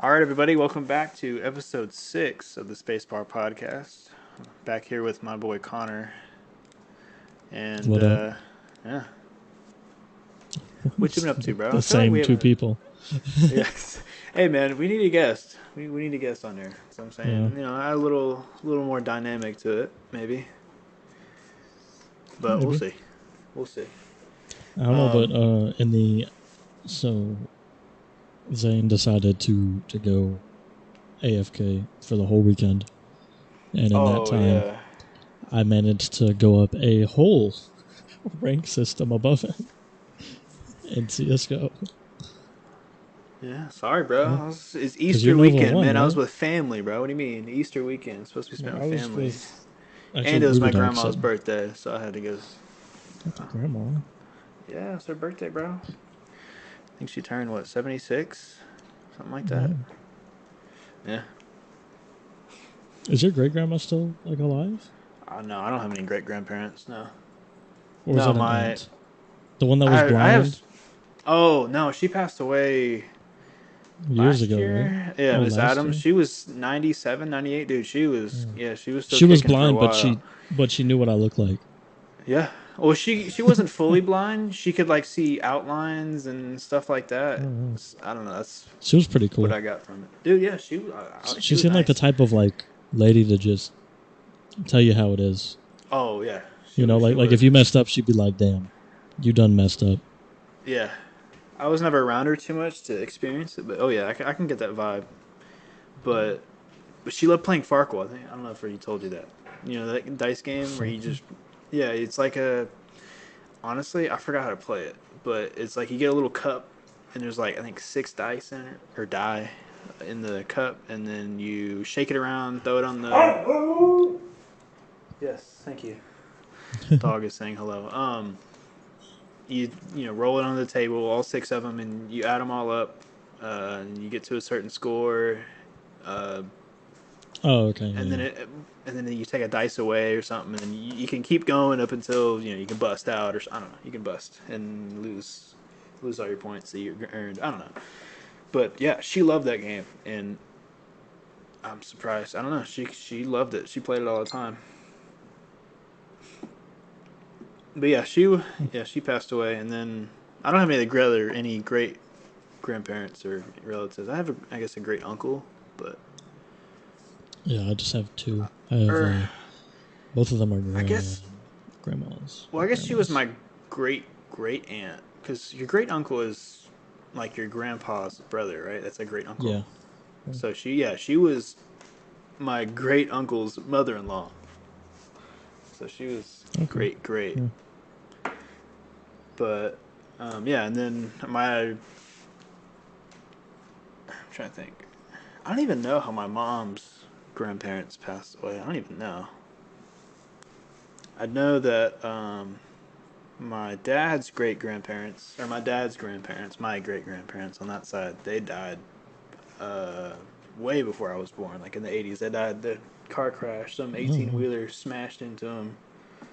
All right, everybody, welcome back to episode 6 of the Spacebar podcast. Back here with my boy Connor. And, What up? yeah. What you been up to, bro? I The feel like we same two haven't. people. Yes. Hey, man, we need a guest. We need a guest on there. So I'm Yeah, saying, add a little more dynamic to it, maybe. But we'll maybe. see. We'll see. I don't know, but Um, in the so Zane decided to go AFK for the whole weekend, and in that oh, time, yeah. I managed to go up a whole rank system above him in CS:GO. Yeah, sorry, bro. Yeah, It's because you're Easter Nova weekend, One, man. I was right? with family, bro. What do you mean? Easter weekend. It's supposed to be spent Well, with I was family. with And actually it was we were my dog grandma's sitting. birthday, so I had to go. Happy grandma. Yeah, it's her birthday, bro. I think she turned, what, 76? Something like that. Wow. Yeah. Is your great grandma still like alive, No, I don't have any great grandparents. No. or was No, that an my. aunt? The one that was I have. blind Oh, no, she passed away years last ago, right? year. Yeah, Oh, Miss last Adams. year. She was 97, 98. Dude, she was. Yeah. Yeah, she was still She was kicking for a blind, but while. she knew what I looked like. Yeah. Well, she wasn't fully blind. She could, like, see outlines and stuff like that. Oh, I don't know. That's she was pretty what cool. I got from it. Dude, yeah, she She was seemed like the nice. type of like lady to just tell you how it is. Oh, yeah. You know, She like if would. you messed up, she'd be like, "Damn, you done messed up." Yeah. I was never around her too much to experience it, but oh yeah, I can get that vibe. But she loved playing Farkle. I don't know if he told you that. You know that dice game where you Fuck. just yeah, it's like a honestly I forgot how to play it, but it's like you get a little cup and there's like I think 6 dice in it or die in the cup, and then you shake it around, throw it on the. Yes, thank you. Dog is saying hello. You roll it on the table, all 6 of them, and you add them all up, and you get to a certain score, uh, Oh, okay, and yeah. then you take a dice away or something, and you can keep going up until you can bust out, or I don't know, you can bust and lose all your points that you earned. I don't know, but yeah, she loved that game, and I'm surprised. I don't know, she loved it. She played it all the time. But yeah, she passed away, and then I don't have any great grandparents or relatives. I have, I guess, a great uncle, but Yeah, I just have two. I have or both of them are I guess, grandmas, well, I great guess she was grandmas. my great great aunt because your great uncle is like your grandpa's brother, right? That's a great uncle. Yeah. So she was my great uncle's mother-in-law. So she was Okay. great, great. Yeah. But yeah, and then I'm trying to think. I don't even know how my mom's grandparents passed away. I don't even know. I know that my dad's great grandparents, or my dad's grandparents, my great grandparents on that side, they died uh, way before I was born, like in the 80s. They died the car crash. Some Oh, 18 wheeler smashed into them,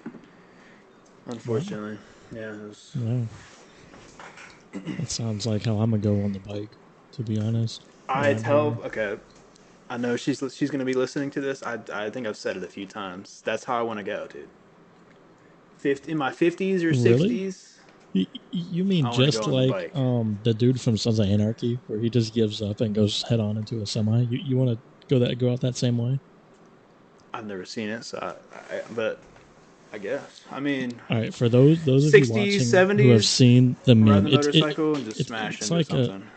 wow. unfortunately. Yeah, it was. Yeah. That sounds like how I'm gonna go on the bike. To be honest, I around tell, here. okay, I know she's going to be listening to this. I think I've said it a few times. That's how I want to go, dude. In my 50s or Really? 60s, You mean I want to just go on the like bike. the dude from Sons of Anarchy, where he just gives up and goes head on into a semi? You want to go out that same way? I've never seen it, so but I guess. I mean, All right, for those of you 60s, watching who have 70s, seen the ride meme, the motorcycle and just smash it's into like a something.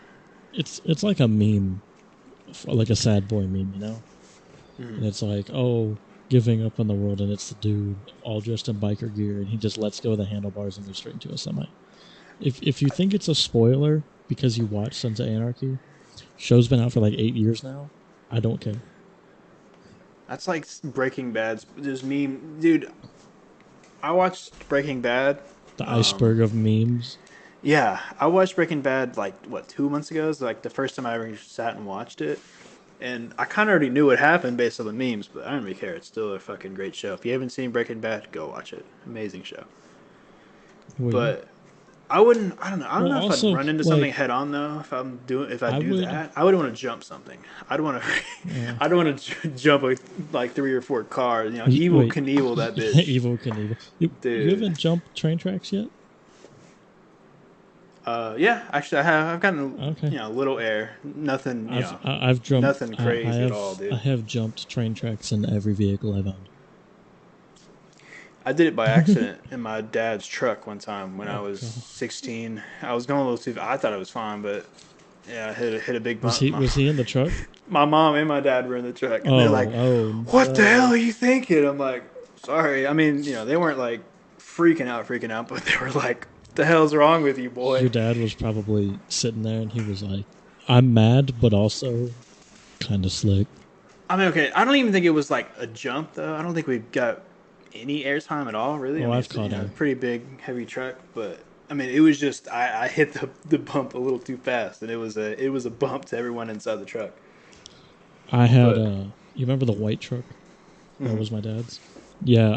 it's like a meme, like a sad boy meme, you know? Mm-hmm. And it's like, oh, giving up on the world, and it's the dude all dressed in biker gear, and he just lets go of the handlebars and goes straight into a semi. If you think it's a spoiler because you watch Sons of Anarchy, show's been out for like 8 years now. I don't care. That's like Breaking Bad's just meme, dude. I watched Breaking Bad. The Um, iceberg of memes. yeah, I watched Breaking Bad like what 2 months ago. It's like the first time I ever sat and watched it, and I kind of already knew what happened based on the memes, but I don't really care. It's still a fucking great show. If you haven't seen Breaking Bad, go watch it. Amazing show. Wait, But I wouldn't. I don't know. I don't Well, know if I'd also, run into like, something head on though. If I I do would. that, I would want to jump something. I'd want to. Uh, I'd want to jump like 3 or 4 cars. Evil wait, Knievel that bitch, Evil Knievel. You dude. haven't jumped train tracks yet? Yeah, actually, I have. I've gotten Okay. a little air. Nothing. I've jumped. Nothing crazy at all, I dude. have jumped train tracks in every vehicle I've owned. I did it by accident in my dad's truck one time when I Oh was god. 16. I was going a little too. I thought it was fine, but yeah, I hit a big Was bump. he was he in the truck? My mom and my dad were in the truck, and they're like, Oh "What the hell no. are you thinking?" I'm like, "Sorry." I mean, they weren't like freaking out, but they were like, "What the hell's wrong with you, Your boy?" dad was probably sitting there and he was like, I'm mad, but also kind of slick. I mean, okay, I don't even think it was like a jump though. I don't think we got any airtime at all, really. I Oh, mean, I've it's caught air. pretty big, heavy truck, but I mean, it was just I hit the bump a little too fast, and it was a bump to everyone inside the truck. I had, But you remember the white truck? That mhm. was my dad's. Yeah,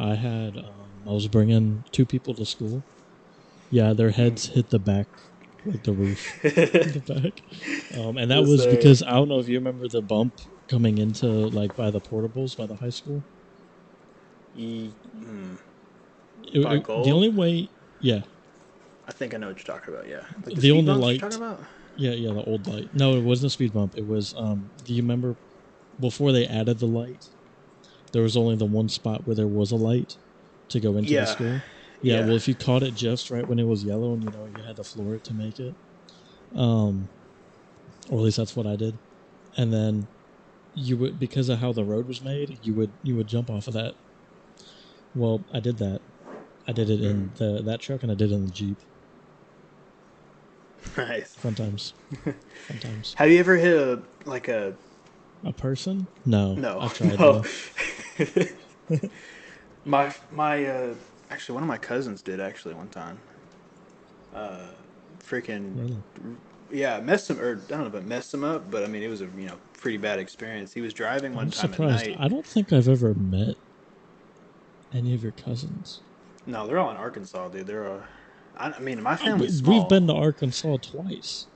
I was bringing two people to school. Yeah, their heads hit the back, like the roof, the back. And that Yes, was sir. because I don't know if you remember the bump coming into, like, by the portables, by the high school. E, mm, by The gold. only way, yeah, I think I know what you're talking about. Yeah, like the the speed only bumps you're talking light. about. Yeah, the old light. No, it wasn't a speed bump. It was, do you remember before they added the light? There was only the one spot where there was a light to go into the Yeah, school. Yeah, yeah. well, if you caught it just right when it was yellow and you had to floor it to make it, um, or at least that's what I did. And then you would, because of how the road was made, you would jump off of that. Well, I did that. I did it in that truck and I did it in the Jeep. Nice. Fun times. Fun times. Have you ever hit a A person? No, no I've tried no? though. My actually one of my cousins did actually one time. Freaking Really? yeah, messed him or I don't know if it messed him up, but I mean it was a pretty bad experience. He was driving one I'm time at surprised. night. I don't think I've ever met any of your cousins. No, they're all in Arkansas, dude. I mean my family's We've small. been to Arkansas twice.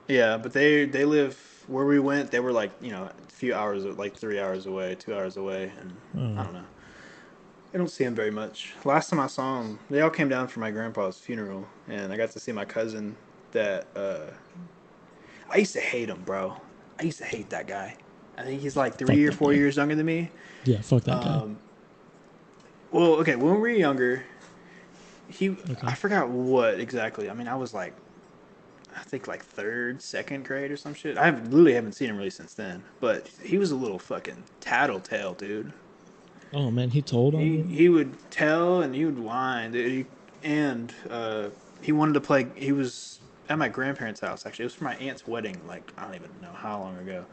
Yeah, but they live where we went. They were like a few hours, like 3 hours away, 2 hours away, and I Oh, don't know. I don't see them very much. Last time I saw them, they all came down for my grandpa's funeral, and I got to see my cousin. That I used to hate him, bro. I used to hate that guy. I think he's like fuck three or that four guy. years younger than me. Yeah, fuck that guy. Well, okay, when we were younger, I Okay. forgot what exactly. I mean, I was like, I think like third, second grade or some shit. Literally haven't seen him really since then. But he was a little fucking tattletale, dude. Oh man, he told on He you. he would tell and he would whine, dude. And he wanted to play. He was at my grandparents' house actually. It was for my aunt's wedding. Like I don't even know how long ago.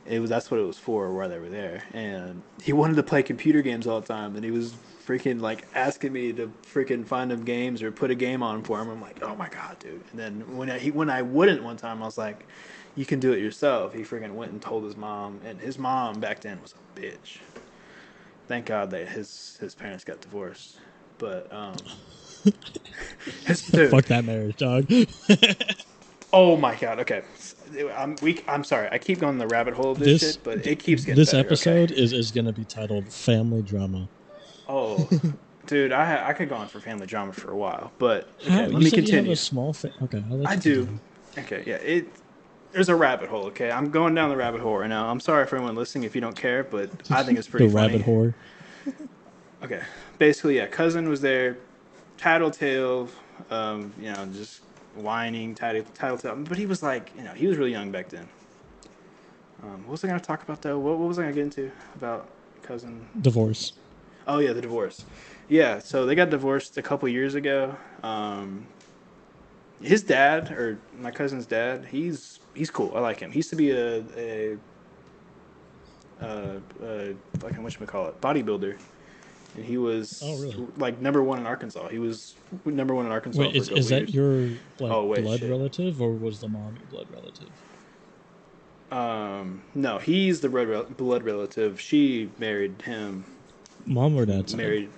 That's what it was for while they were there. And he wanted to play computer games all the time. And he was freaking like asking me to freaking find him games or put a game on for him. I'm like, oh my god, dude. And then when I wouldn't one time, I was like, you can do it yourself. He freaking went and told his mom, and his mom back then was a bitch. Thank God that his parents got divorced. But his dude, Fuck that marriage, dog. oh my god. Okay, I'm sorry. I keep going the rabbit hole of this this shit, but it keeps getting this better. Okay. episode is gonna be titled "Family Drama." Oh, dude, I could go on for family drama for a while, but How okay, let you me said you have a continue. small Okay, I'll let I you do. continue. Okay, yeah, there's a rabbit hole. Okay, I'm going down the rabbit hole right now. I'm sorry for everyone listening if you don't care, but I think it's The pretty rabbit funny. whore. Okay, basically, yeah, cousin was there, tattletale, just whining, tattletale. But he was like, he was really young back then. What was I gonna talk about though? What was I gonna get into about cousin? Divorce. Oh yeah, the divorce. Yeah, so they got divorced a couple years ago. His dad or my cousin's dad, he's cool. I like him. He used to be a fucking whatchamacallit, bodybuilder, and he Oh was really? like number one in Arkansas. He was number one in Arkansas Wait, for a is couple that years. your like Oh wait, blood shit. relative or was the mom your blood relative? No, he's the blood relative. She married him. Mom or dad's side? Married.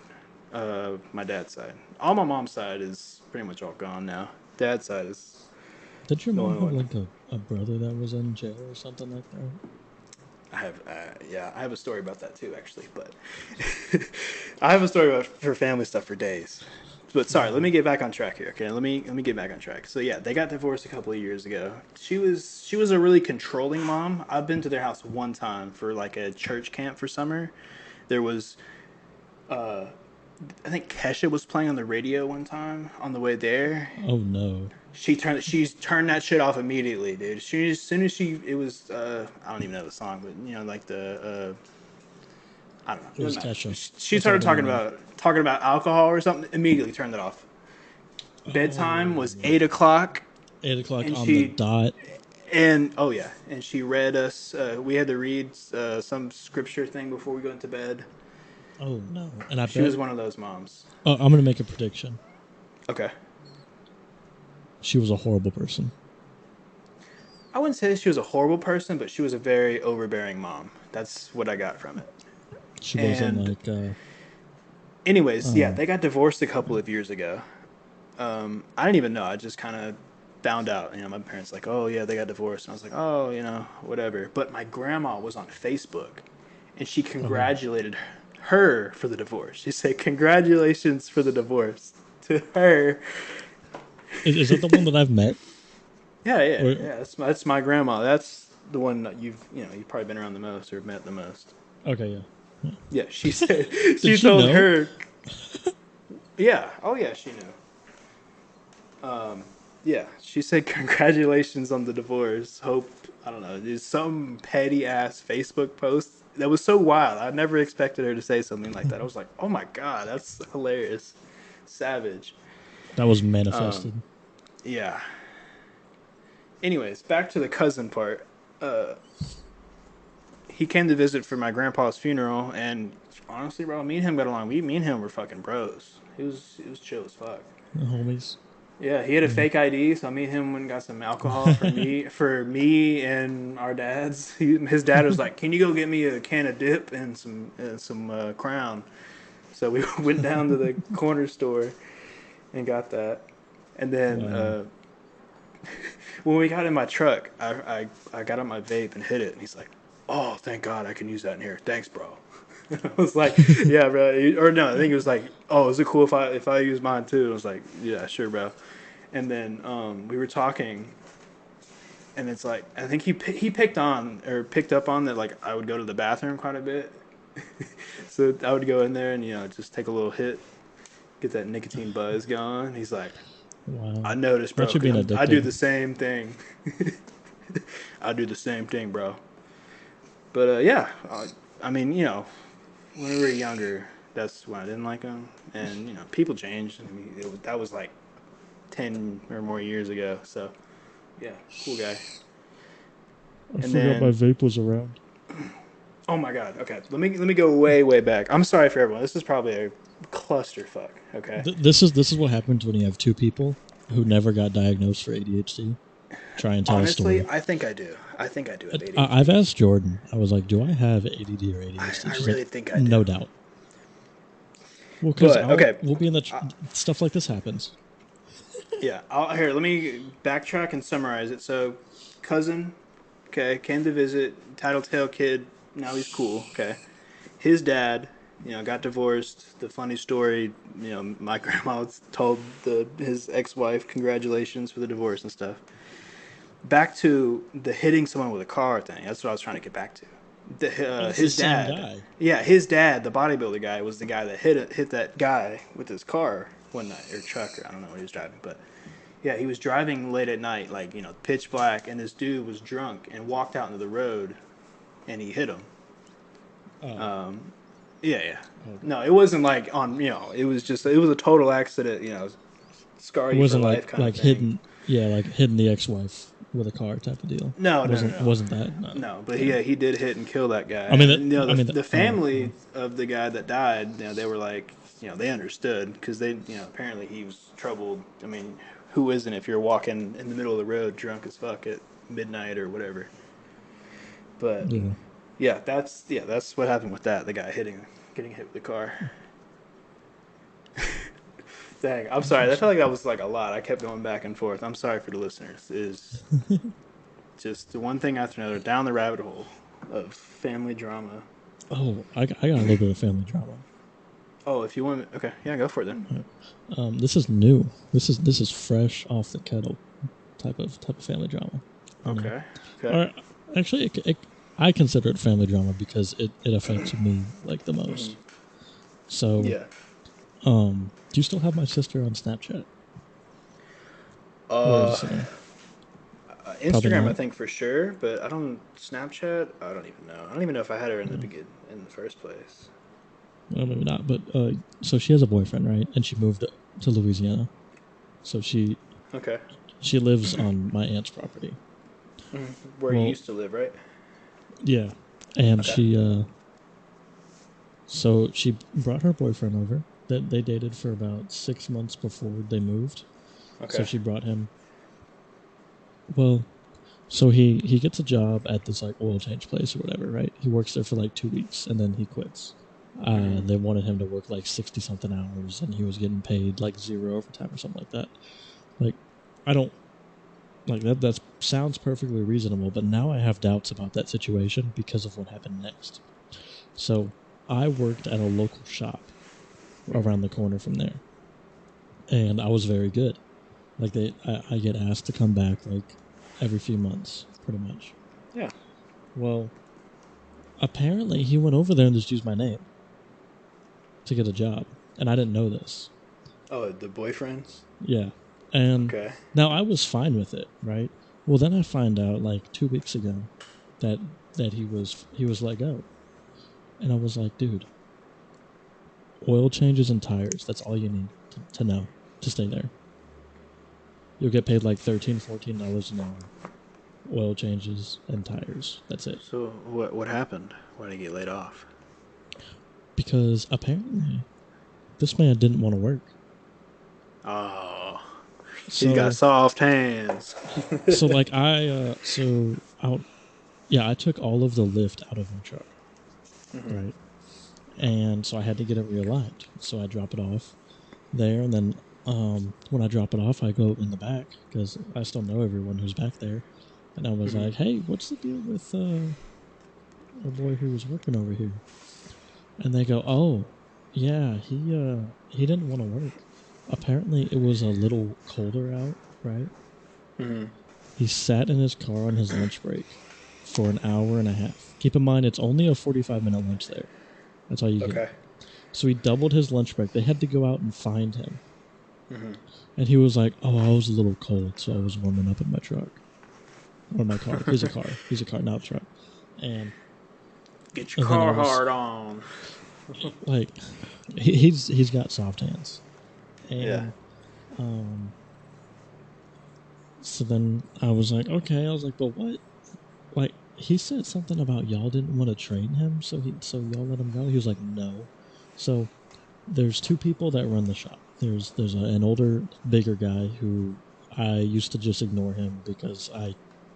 My dad's side. All my mom's side is pretty much all gone now. Dad's side is Did your the mom only have one. like a brother that was in jail or something like that? I have a story about that too, actually. But I have a story about for family stuff for days. But sorry, let Yeah. me get back on track here. Okay, let me get back on track. So yeah, they got divorced a couple of years ago. She was a really controlling mom. I've been to their house one time for like a church camp for summer. There was I think Kesha was playing on the radio one time on the way there. Oh no. She's turned that shit off immediately, dude. She as soon as she it was I don't even know the song, but like the I don't know, It doesn't was matter. Kesha. She That's all started the one know. talking about alcohol or something. Immediately turned it off. Bedtime was Oh. 8 o'clock, 8 o'clock and on the dot. oh yeah, and she read us. We had to read some scripture thing before we go into bed. Oh no. And I She bet. was one of those moms. Oh, I'm gonna make a prediction. Okay, She was a horrible person. I wouldn't say she was a horrible person, but she was a very overbearing mom. That's what I got from it. She wasn't And like anyways, yeah, uh they got divorced a couple of years ago. I didn't even know. I just kind of found out. My parents like, oh yeah, they got divorced, and I was like, oh, whatever. But my grandma was on Facebook, and she oh. congratulated her for the divorce. She said, congratulations for the divorce to her. Is that the one that I've met? Yeah, yeah, Or yeah. That's my grandma. That's the one that you've probably been around the most or met the most. okay, yeah. Yeah. Yeah, she said Did she she told know? her. Yeah. Oh yeah, she knew. Yeah, she said congratulations on the divorce. Hope I don't know. There's some petty ass Facebook post that was so wild. I never expected her to say something like that. I was like, oh my god, that's hilarious, savage. That was manifested. Yeah. Anyways, back to the cousin part. Uh, he came to visit for my grandpa's funeral, and honestly, bro, me and him got along. Me and him were fucking bros. He was chill as fuck. The homies. Yeah, he had a Yeah. fake ID, so me and him went and got some alcohol for me and our dads. His dad was like, "Can you go get me a can of dip and some Crown?" So we went down to the corner store and got that. And then Wow. when we got in my truck, I got on my vape and hit it, and he's like, "Oh, thank God, I can use that in here. Thanks, bro." I was like, "Yeah, bro." Or no, I think it was like, "Oh, is it cool if I use mine too?" I was like, "Yeah, sure, bro." And then we were talking, and it's like I think he picked up on that, like I would go to the bathroom quite a bit, so I would go in there and just take a little hit, get that nicotine buzz going. He's like, Wow. "I noticed, That bro, should be because an I do addicting. the same thing. I do the same thing, bro." But yeah, I mean, when we were younger, that's when I didn't like him, and people changed. I mean, that was like 10 or more years ago. So yeah, cool guy. I And forgot my then, vape was around. oh my god, okay, let me go way way back. I'm sorry for everyone. This is probably a clusterfuck. Okay, This is what happens when you have two people who never got diagnosed for ADHD. Try and tell a honestly, story. I think I do. I think I do have ADHD. I've asked Jordan. I was like, "Do I have ADD or I, ADHD?" I She's like, really think I do. "No doubt." Well, because But I'll okay, we'll be in the uh, stuff like this happens. yeah. Here, let me backtrack and summarize it. So, cousin, okay, came to visit. Tattletale kid. Now he's cool. Okay, his dad, got divorced. The funny story, my grandma told his ex-wife congratulations for the divorce and stuff. Back to the hitting someone with a car thing. That's what I was trying to get back to. Oh, it's the His same dad, guy. yeah, his dad, the bodybuilder guy, was the guy that hit that guy with his car one night or truck, or I don't know what he was driving, but yeah, he was driving late at night, like pitch black, and this dude was drunk and walked out into the road, and he hit him. Oh, Yeah, yeah. oh. No, it wasn't like on. It was a total accident. Scar It you for wasn't life kind of like thing. hidden. Yeah, like hitting the ex-wife with a car type of deal. No, no, no, no. Wasn't that? No. No, but Okay. he did hit and kill that guy. I mean that. And I mean that. the Oh, family of the guy that died, they were like, they understood because apparently he was troubled. I mean, who isn't if you're walking in the middle of the road drunk as fuck at midnight or whatever? But yeah. yeah, that's what happened with that. The guy getting hit with the car. Dang, I'm sorry. I felt like that was like a lot. I kept going back and forth. I'm sorry for the listeners. Is just one thing after another down the rabbit hole of family drama. Oh, I got a little bit of family drama. Oh, if you want, okay, yeah, go for it then. This is new. This is fresh off the kettle type of family drama. Okay, Or actually, I consider it family drama because it affects me like the most. So, yeah. do you still have my sister on Snapchat? Or Uh, is probably Instagram, I not? think for sure, but I don't Snapchat. I don't even know. I don't even know if I had her in the Uh, in the first place. well, maybe not. But so she has a boyfriend, right? And she moved to Louisiana. So Okay, she lives on my aunt's property. where you Well, used to live, right? yeah, and Okay. she brought her boyfriend over. That they dated for about 6 months before they moved. So Okay. she brought him. Well, so he gets a job at this like oil change place or whatever, right? He works there for like 2 weeks and then he quits. They wanted him to work like 60 something hours and he was getting paid like zero overtime or something like that. Like, I don't like that. That sounds perfectly reasonable, but now I have doubts about that situation because of what happened next. So I worked at a local shop around the corner from there, and I was very good. Like I get asked to come back like every few months, pretty much. Yeah. Well, apparently he went over there and just used my name to get a job, and I didn't know this. Oh, the boyfriends. Yeah, and Okay. now I was fine with it, right? Well, then I find out like 2 weeks ago that he was let go, and I was like, dude, oil changes and tires. That's all you need to know to stay there. You'll get paid like $13, $14 an hour. Oil changes and tires. That's it. So what happened? Why did he get laid off? Because apparently this man didn't want to work. Oh, he's got So soft hands. so like I took all of the lift out of my truck, right? And so I had to get it realigned. So I drop it off there, and then when I drop it off, I go in the back because I still know everyone who's back there. And I was like, "Hey, what's the deal with our boy who was working over here?" And they go, "Oh, yeah, he didn't want to work. Apparently, it was a little colder out, right? He sat in his car on his lunch break for an hour and a half. Keep in mind, it's only a 45-minute lunch there. That's all you get. Okay. So he doubled his lunch break. They had to go out and find him. And he was like, "Oh, I was a little cold, so I was warming up in my truck or my car. He's a car. He's a car, not a truck." And Get your and then I car was hard on. like, he's got soft hands, Yeah. and so then I was like, okay. I was like, but what? Like, he said something about y'all didn't want to train him, so y'all let him go. He was like, no. So there's two people that run the shop. There's an older, bigger guy who I used to just ignore him because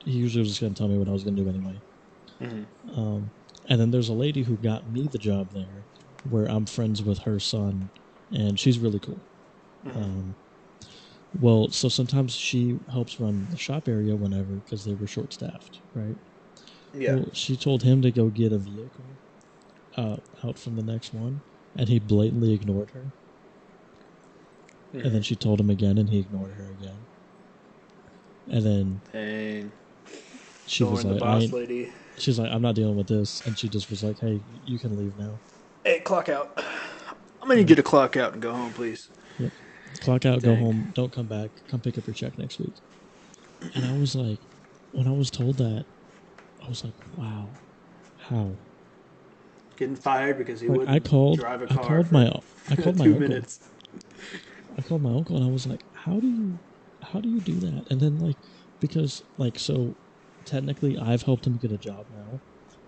he usually was just gonna tell me what I was gonna do anyway. And then there's a lady who got me the job there, where I'm friends with her son, and she's really cool. Well, so sometimes she helps run the shop area whenever because they were short staffed, right? Yeah. Well, she told him to go get a vehicle out from the next one, and he blatantly ignored her. And then she told him again, and he ignored her again. And then And she was ignoring the like, boss lady. she's like, "I'm not dealing with this," and she just was like, "Hey, you can leave now." Hey, clock out. I'm gonna need you to clock out and go home, please. Yep. Clock out, go Dang. home, don't come back, come pick up your check next week. And I was like, when I was told that, I was like, wow, how? Getting fired because he Like wouldn't drive a I car called for I called my 2 minutes. I called my uncle, and I was like, how do you do that? And then like, because like, so technically I've helped him get a job now.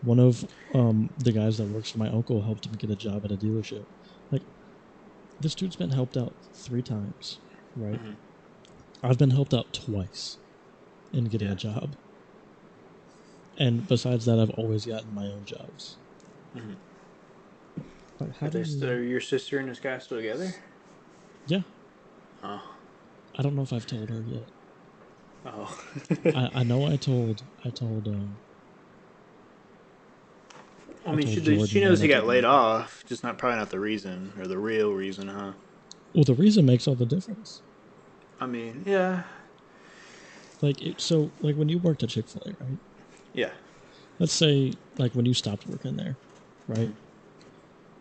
One of the guys that works for my uncle helped him get a job at a dealership. Like, this dude's been helped out 3 times, right? I've been helped out twice in getting a job. And besides that, I've always gotten my own jobs. Like, how do you? Are your sister and this guy still together? Yeah, Oh. I don't know if I've told her yet. Oh. I know I told I I mean, told she Jordan knows and I he got told laid Megan. off, just probably not the reason or the real reason, huh? Well, the reason makes all the difference. I mean, yeah, Like when you worked at Chick-fil-A, right? yeah. Let's say like when you stopped working there, right? Mhm.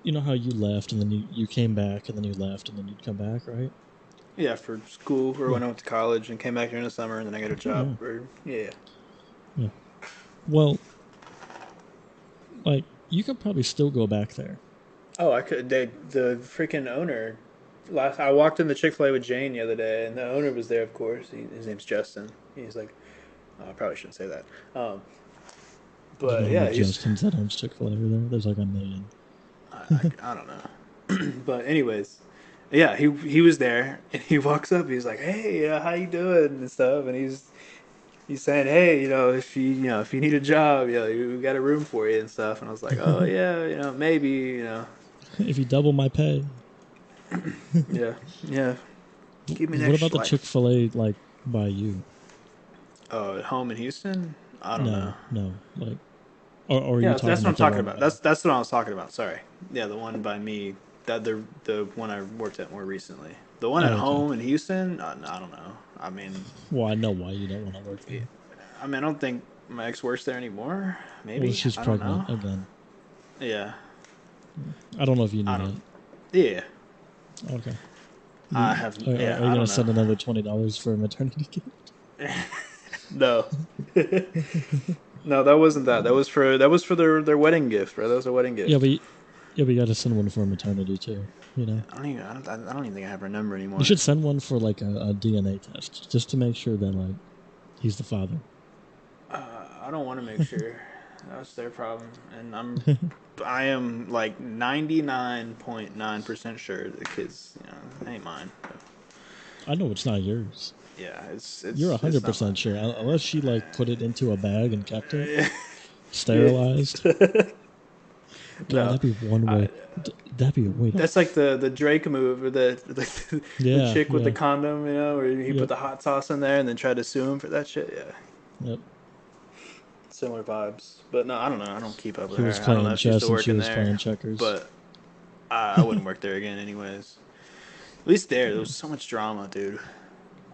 You know how you left and then you came back and then you left and then you'd come back, right? Yeah, for school or Yeah. when I went to college and came back during the summer and then I got a Yeah, job. yeah. Or yeah. Yeah. Well, like you could probably still go back there. Oh, I could. The freaking owner. Last I walked in the Chick-fil-A with Jane the other day, and the owner was there. Of course, his name's Justin. He's like, oh, I probably shouldn't say that. You know But how many yeah, he's. Justins that owns Chick-fil-A over there? There's like a million. I don't know. But anyways, yeah, he was there, and he walks up. He's like, "Hey, how you doing?" and stuff, and he's saying, "Hey, if you need a job, we got a room for you and stuff." And I was like, "Oh yeah, maybe, If you double my pay. yeah, yeah, give me an What about extra the life." Chick-fil-A like by you? Oh, at home in Houston? I don't know. No. Like, or are you Yeah, talking that's what I'm about the talking one about. by? That's what I was talking about. Sorry. Yeah, the one by me. That the one I worked at more recently. The one at Oh, okay. home in Houston. I don't know. Well, I know why you don't want to work Yeah, there. I don't think my ex works there anymore. Well, Maybe she's I don't pregnant know. again. Yeah, I don't know if you knew I don't. that. Yeah, Okay. I have. Are Yeah, you I gonna don't know. send another $20 for a maternity gift? No, no, that wasn't that. That was for their wedding gift, bro. That was a wedding Yeah, gift. but you gotta send one for maternity too. You know, I don't even think I have her number you anymore. should send one for like a DNA test just to make sure that like he's the father. I don't want to make sure. That's their problem, and I am like 99.9% sure the kids, ain't mine. I know it's not yours. Yeah, You're a it's hundred not mine. percent sure, unless she like put it into a bag and kept it Yeah. sterilized. God, No, that'd be one I, way. That'd be a way to. that's like the Drake move, or the Yeah, chick with the yeah, condom, where he put yep, the hot sauce in there and then tried to sue him for that shit. Yeah, yep. similar vibes. But no, I don't know. I don't keep up with He was her. I don't know playing if she's still chess and she working was playing there, checkers. but I wouldn't work there again, anyways. At least there was so much drama, dude.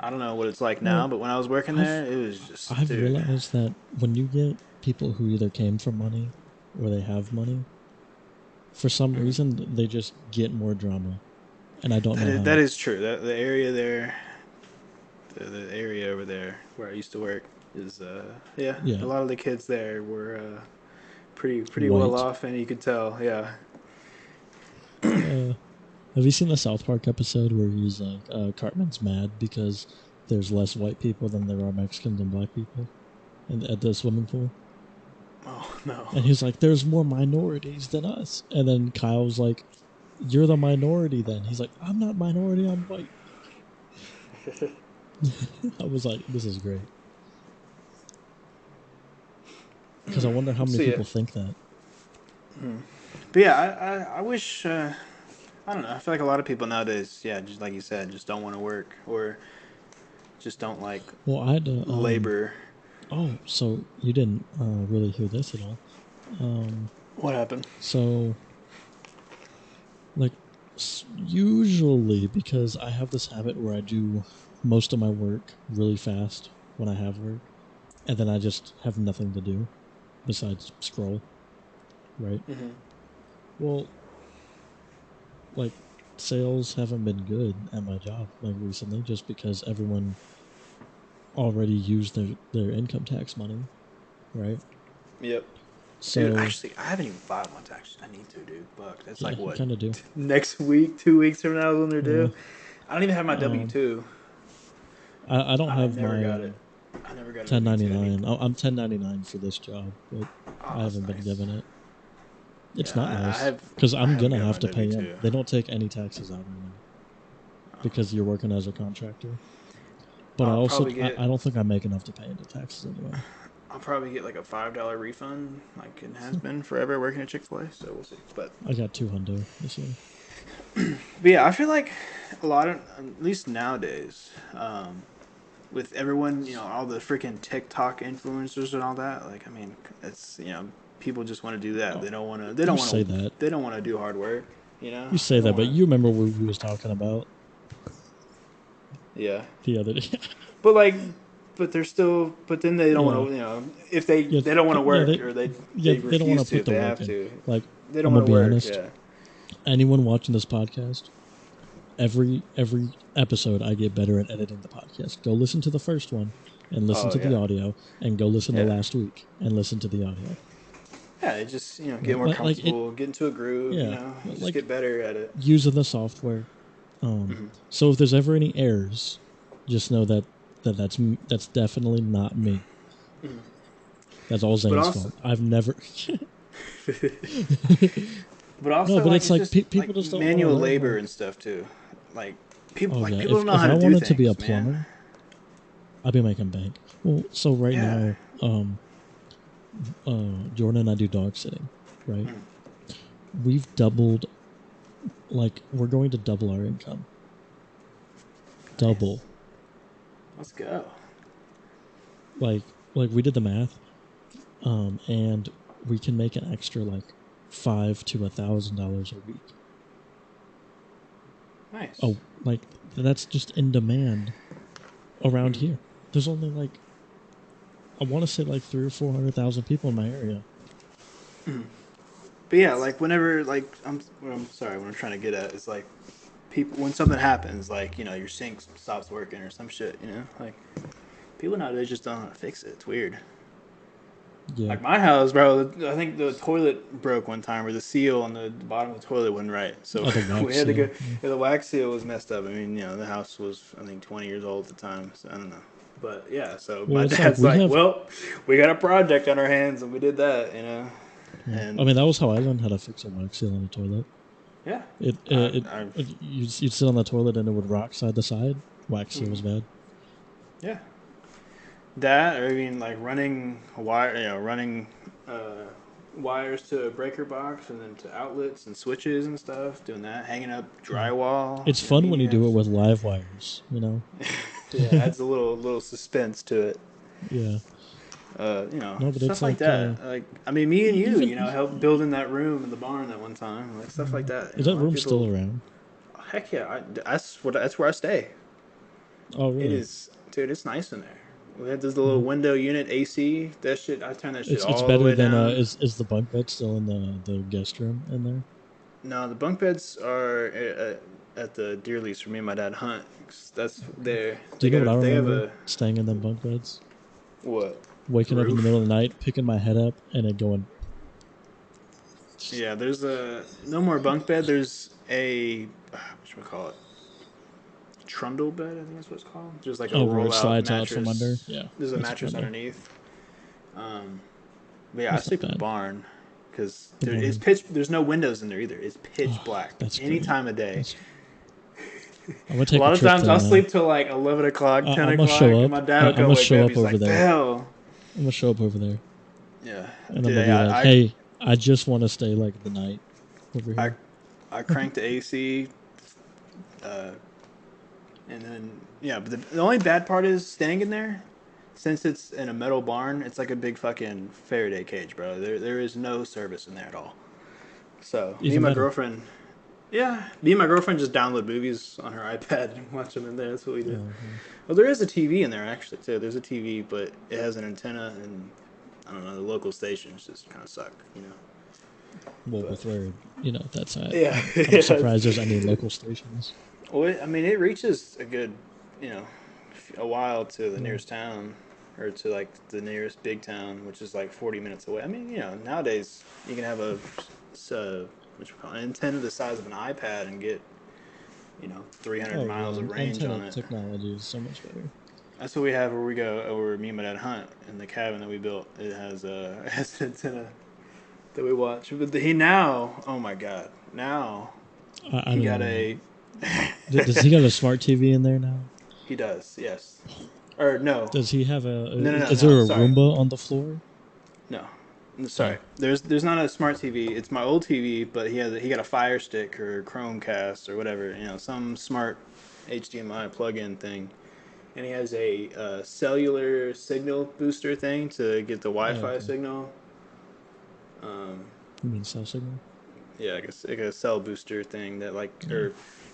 I don't know what it's like Well, now, but when I was working I've there, it was just, I've dude. realized that when you get people who either came from money or they have money, for some Mhm. reason they just get more drama, and I don't know That how. is true. That the area there, the area over there where I used to work is, yeah. A Yeah, lot of the kids there were pretty well white. off, and you could tell. Yeah. Uh, have you seen the South Park episode where he's like, Cartman's mad because there's less white people than there are Mexicans and black people at the swimming pool? Oh no. And he's like, there's more minorities than us. And then Kyle's like, you're the minority then. He's like, I'm not minority, I'm white. I was like, this is great. Because I wonder how many So yeah. people think that. But yeah, I wish. I don't know. I feel like a lot of people nowadays, yeah, just like you said, just don't want to work or just don't like Well, I had to, labor. oh, so you didn't really hear this at all. Um, What happened? so, like, usually because I have this habit where I do most of my work really fast when I have work, and then I just have nothing to do besides scroll, right? Mm-hmm. Well, like, sales haven't been good at my job, like, recently, just because everyone already used their income tax money, right? Yep. Dude, So, actually, I haven't even filed my taxes. I need to, dude. Fuck. That's yeah, like you what? kind of do. Next week, 2 weeks from now is when they're Yeah. due. I don't even have my W Um, 2. I don't I have never my got it. I never got a W 2. I need. 1099. I'm 1099 for this job, but Oh, I that's haven't been nice. given it. It's Yeah, not I nice have. because I I'm haven't gonna got my have to W pay in. 2. They don't take any taxes out anymore because you're working as a contractor. But I'll probably I get. don't think I make enough to pay into taxes anyway. I'll probably get like a $5 refund, like it has been forever working at Chick-fil-A. So we'll see. But I got 200 this year. But yeah, I feel like a lot of, at least nowadays, with everyone, all the freaking TikTok influencers and all that. Like, I mean, it's people just want to do that. Oh, They don't want to. They you don't want say to. that. They don't want to do hard work. You They say don't that, but want to. you remember what we was talking about Yeah, the other day. but like, but they're still. But then they don't Yeah. want to. If they Yeah, they don't want to yeah, work or yeah, they they don't want refuse to to put if the they work have in. to. Like, They don't I'm want gonna to be work. honest. Yeah. Anyone watching this podcast, every episode, I get better at editing the podcast. Go listen to the first one and listen Oh to the yeah. audio, and go listen to Yeah. last week and listen to the audio. Yeah. It just get Right? more Like it, comfortable, get into a groove. yeah. Just Like get better at it. using the software. Hmm. So if there's ever any errors, just know that's definitely not me. Hmm. That's all But Zane's also, fault. I've never. but No, also but like it's it's like just people like just don't want to manual learn labor how. and stuff too. Like people Oh like yeah, people don't know if how I to do wanted to be a things, man. plumber, I'd be making bank. Well, so right Yeah. now, Jordan and I do dog sitting, right? Mm. We've doubled, like we're going to double our income, Nice. double. Let's go. Like like we did the math, and we can make an extra like $500 to $1,000 a week. Nice. Oh, like that's just in demand around Mm. here. There's only like I want to say like 300,000 or 400,000 people in my area. Mm. But yeah, like whenever like I'm sorry, what I'm trying to get at is like people when something happens, like your sink stops working or some shit, like people nowadays just don't know how to fix it. It's weird. Yeah. Like my house, bro. I think the toilet broke one time, or the seal on the bottom of the toilet wasn't right. So Oh, the we wax had to go. seal. Yeah. Yeah, the wax seal was messed up. I mean, the house was I think 20 years old at the time. So I don't know. But yeah, so my Well, it's like dad's we like, have. well, we got a project on our hands, and we did that. Yeah. I And mean, that was how I learned how to fix a wax seal on a toilet. yeah, It, I, it, it, I you'd sit on the toilet and it would rock side to side. Wax seal was mhm. bad. Yeah, that or I mean like running wire, running uh, wires to a breaker box and then to outlets and switches and stuff. Doing that, hanging up Yeah. drywall. It's I fun mean, when you do it with live wires. yeah, adds a little suspense to it. Yeah. No, but it's Stuff like like that. Like I mean, me and you, even helped build in that room in the barn that one time. Like stuff like that. is A that lot of room still people. around? Heck yeah, that's where I stay. Oh, It really? is, dude. It's nice in there. We had this little window unit AC. That shit, I turned that shit It's all the better way than down. is the bunk bed still in the guest room in there? No, the bunk beds are at the deer lease for me and my dad hunt. That's there. Do you know what I They have remember a staying in them bunk beds? what Waking up in the roof? middle of the night, picking my head up, and it going. Yeah, there's a no more bunk bed. There's a what should we call it? Trundle bed, I think that's what it's called. Just like a Oh, where it roll-out slides out from under. mattress. Yeah, There's a that's a mattress trundle. underneath. But yeah, I That's not sleep in the bad. barn because The it's barn. pitch. There's no windows in there either. It's pitch Oh, black that's any great. time of day. That's. I'm gonna A take a lot of trip times I'll to. sleep till like 11 o'clock, ten I'm gonna show o'clock, and up. my dad will I'm come gonna wake me show up. up He's over like, there. "Phil." I'm gonna show up over there, Yeah, and I'm dude. gonna be like, I "Hey, I just want to stay like the night over I here." I cranked the AC, uh, and then yeah. But the only bad part is staying in there. Since it's in a metal barn, it's like a big fucking Faraday cage, bro. There is no service in there at all. So me and Even my better. girlfriend, yeah, me and my girlfriend just download movies on her iPad and watch them in there. That's what we do. Oh, Well, there is a TV in there actually too. There's a TV, but it has an antenna, and I don't know. The local stations just kind of suck. well, But with where that's at. yeah, I'm surprised there's any local stations. well, I mean, it reaches a good, you know, a while to the Yeah. nearest town, or to like the nearest big town, which is like 40 minutes away. I mean, nowadays you can have what you call it, an antenna the size of an iPad and get 300 Oh miles yeah, of range antenna on it. technology is so much better. That's what we have where we go, where me and my dad hunt in the cabin that we built. It has it has an antenna that we watch. But he now, oh my god, now I he don't got know. a. Does he got a smart TV in there now? He does, yes. Or no, Does he have a? no, no, no, Is there no. a Sorry, Roomba on the floor? no. Sorry, there's not a smart TV. It's my old TV, but he got a Fire Stick or Chromecast or whatever, some smart HDMI plug-in thing, and he has a cellular signal booster thing to get the Oh, Wi-Fi okay. signal. You mean cell signal? Yeah, I guess like a cell booster thing that Yeah.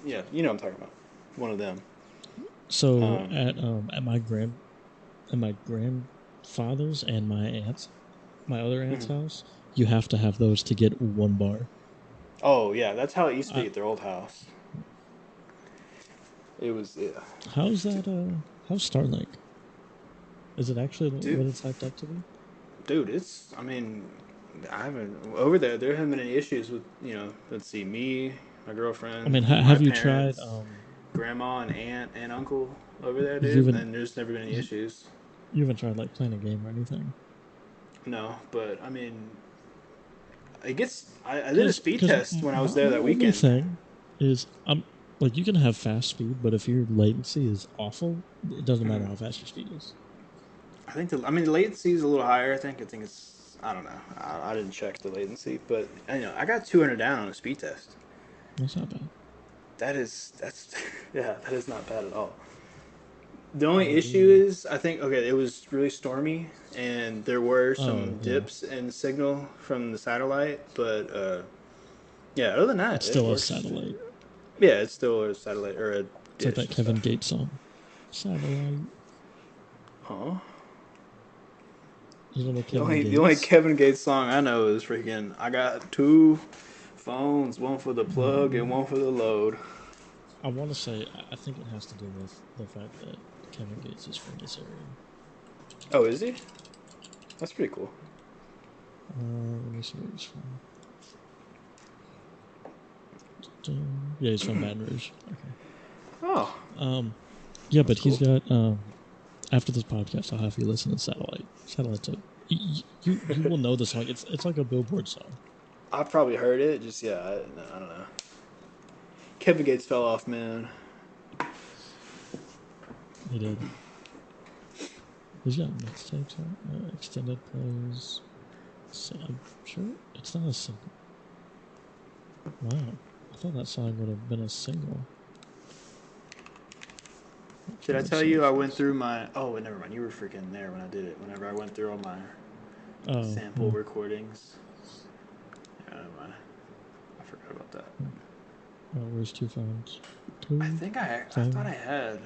yeah, you know what I'm talking about. One of them. So Um, at my grandfather's and my other aunt's house, you have to have those to get one bar. oh yeah, that's how it used to I, be at their old house. It was yeah, how's that? How's Starlink? Is it actually dude, what it's hyped up to be? dude. It's I mean, I haven't over there. There haven't been any issues with Let's see, me, my I mean, girlfriend, my have you tried? parents, grandma, and aunt and uncle over there, You dude. haven't And there's never been any issues. you haven't tried like playing a game or anything? No, but I mean, it gets. I did a speed Because test when I was there my that only weekend. thing is like you can have fast speed, but if your latency is awful, it doesn't matter how fast your speed is. I mean, the latency is a little higher. I think it's. I don't know. I didn't check the latency, but I got 200 down on a speed test. That's not bad. That's yeah, that is not bad at all. The only Oh, issue dude. is I think okay, it was really stormy and there were Oh some yeah, dips in signal from the satellite, but yeah, other than that, it's it still a works. satellite. Yeah, it's still a satellite or a It's like dish that and Kevin stuff. Gates song, "Satellite." Huh? You don't know The Kevin only Gates? Kevin Gates song I know is freaking I got two phones, one for the plug and Mm, one for the load. I want to say I think it has to do with the fact that Kevin Gates is from this area. Oh, is he? That's pretty cool. Let me see where he's from. Yeah, he's from Baton Rouge. Okay. Oh, Yeah, that's but he's cool. got after this podcast, I'll have you listen to Satellite. Satellite's you will know the song. It's like a Billboard song. I've probably heard it. Just yeah, I don't know. Kevin Gates fell off, man. He did. He's got mixtapes, extended plays. So I'm sure it's not a single. Wow, I thought that song would have been a single. Did I Trending tell you I went socials. through my? Oh, never mind. You were freaking there when I did it. Whenever I went through all my Oh, sample yeah. recordings. Yeah, never mind. I forgot about that. Where's two phones? I Two think I thought phones. I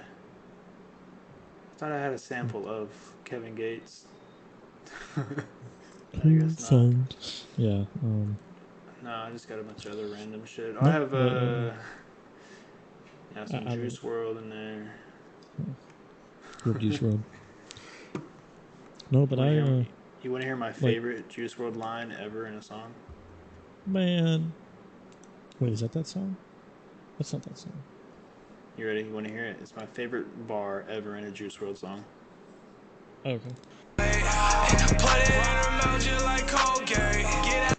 thought I had a sample of Kevin Gates. I Two guess not. phones. Yeah. No, I just got a bunch of other random shit. I No, have but some I don't. Juice World in there. Rip Juice World. No, You but want to I hear? You want to hear my like favorite Juice World line ever in a song? man. Wait, is that song? That's not that song. You ready? You want to hear it? It's my favorite bar ever in a Juice World song. Oh, okay.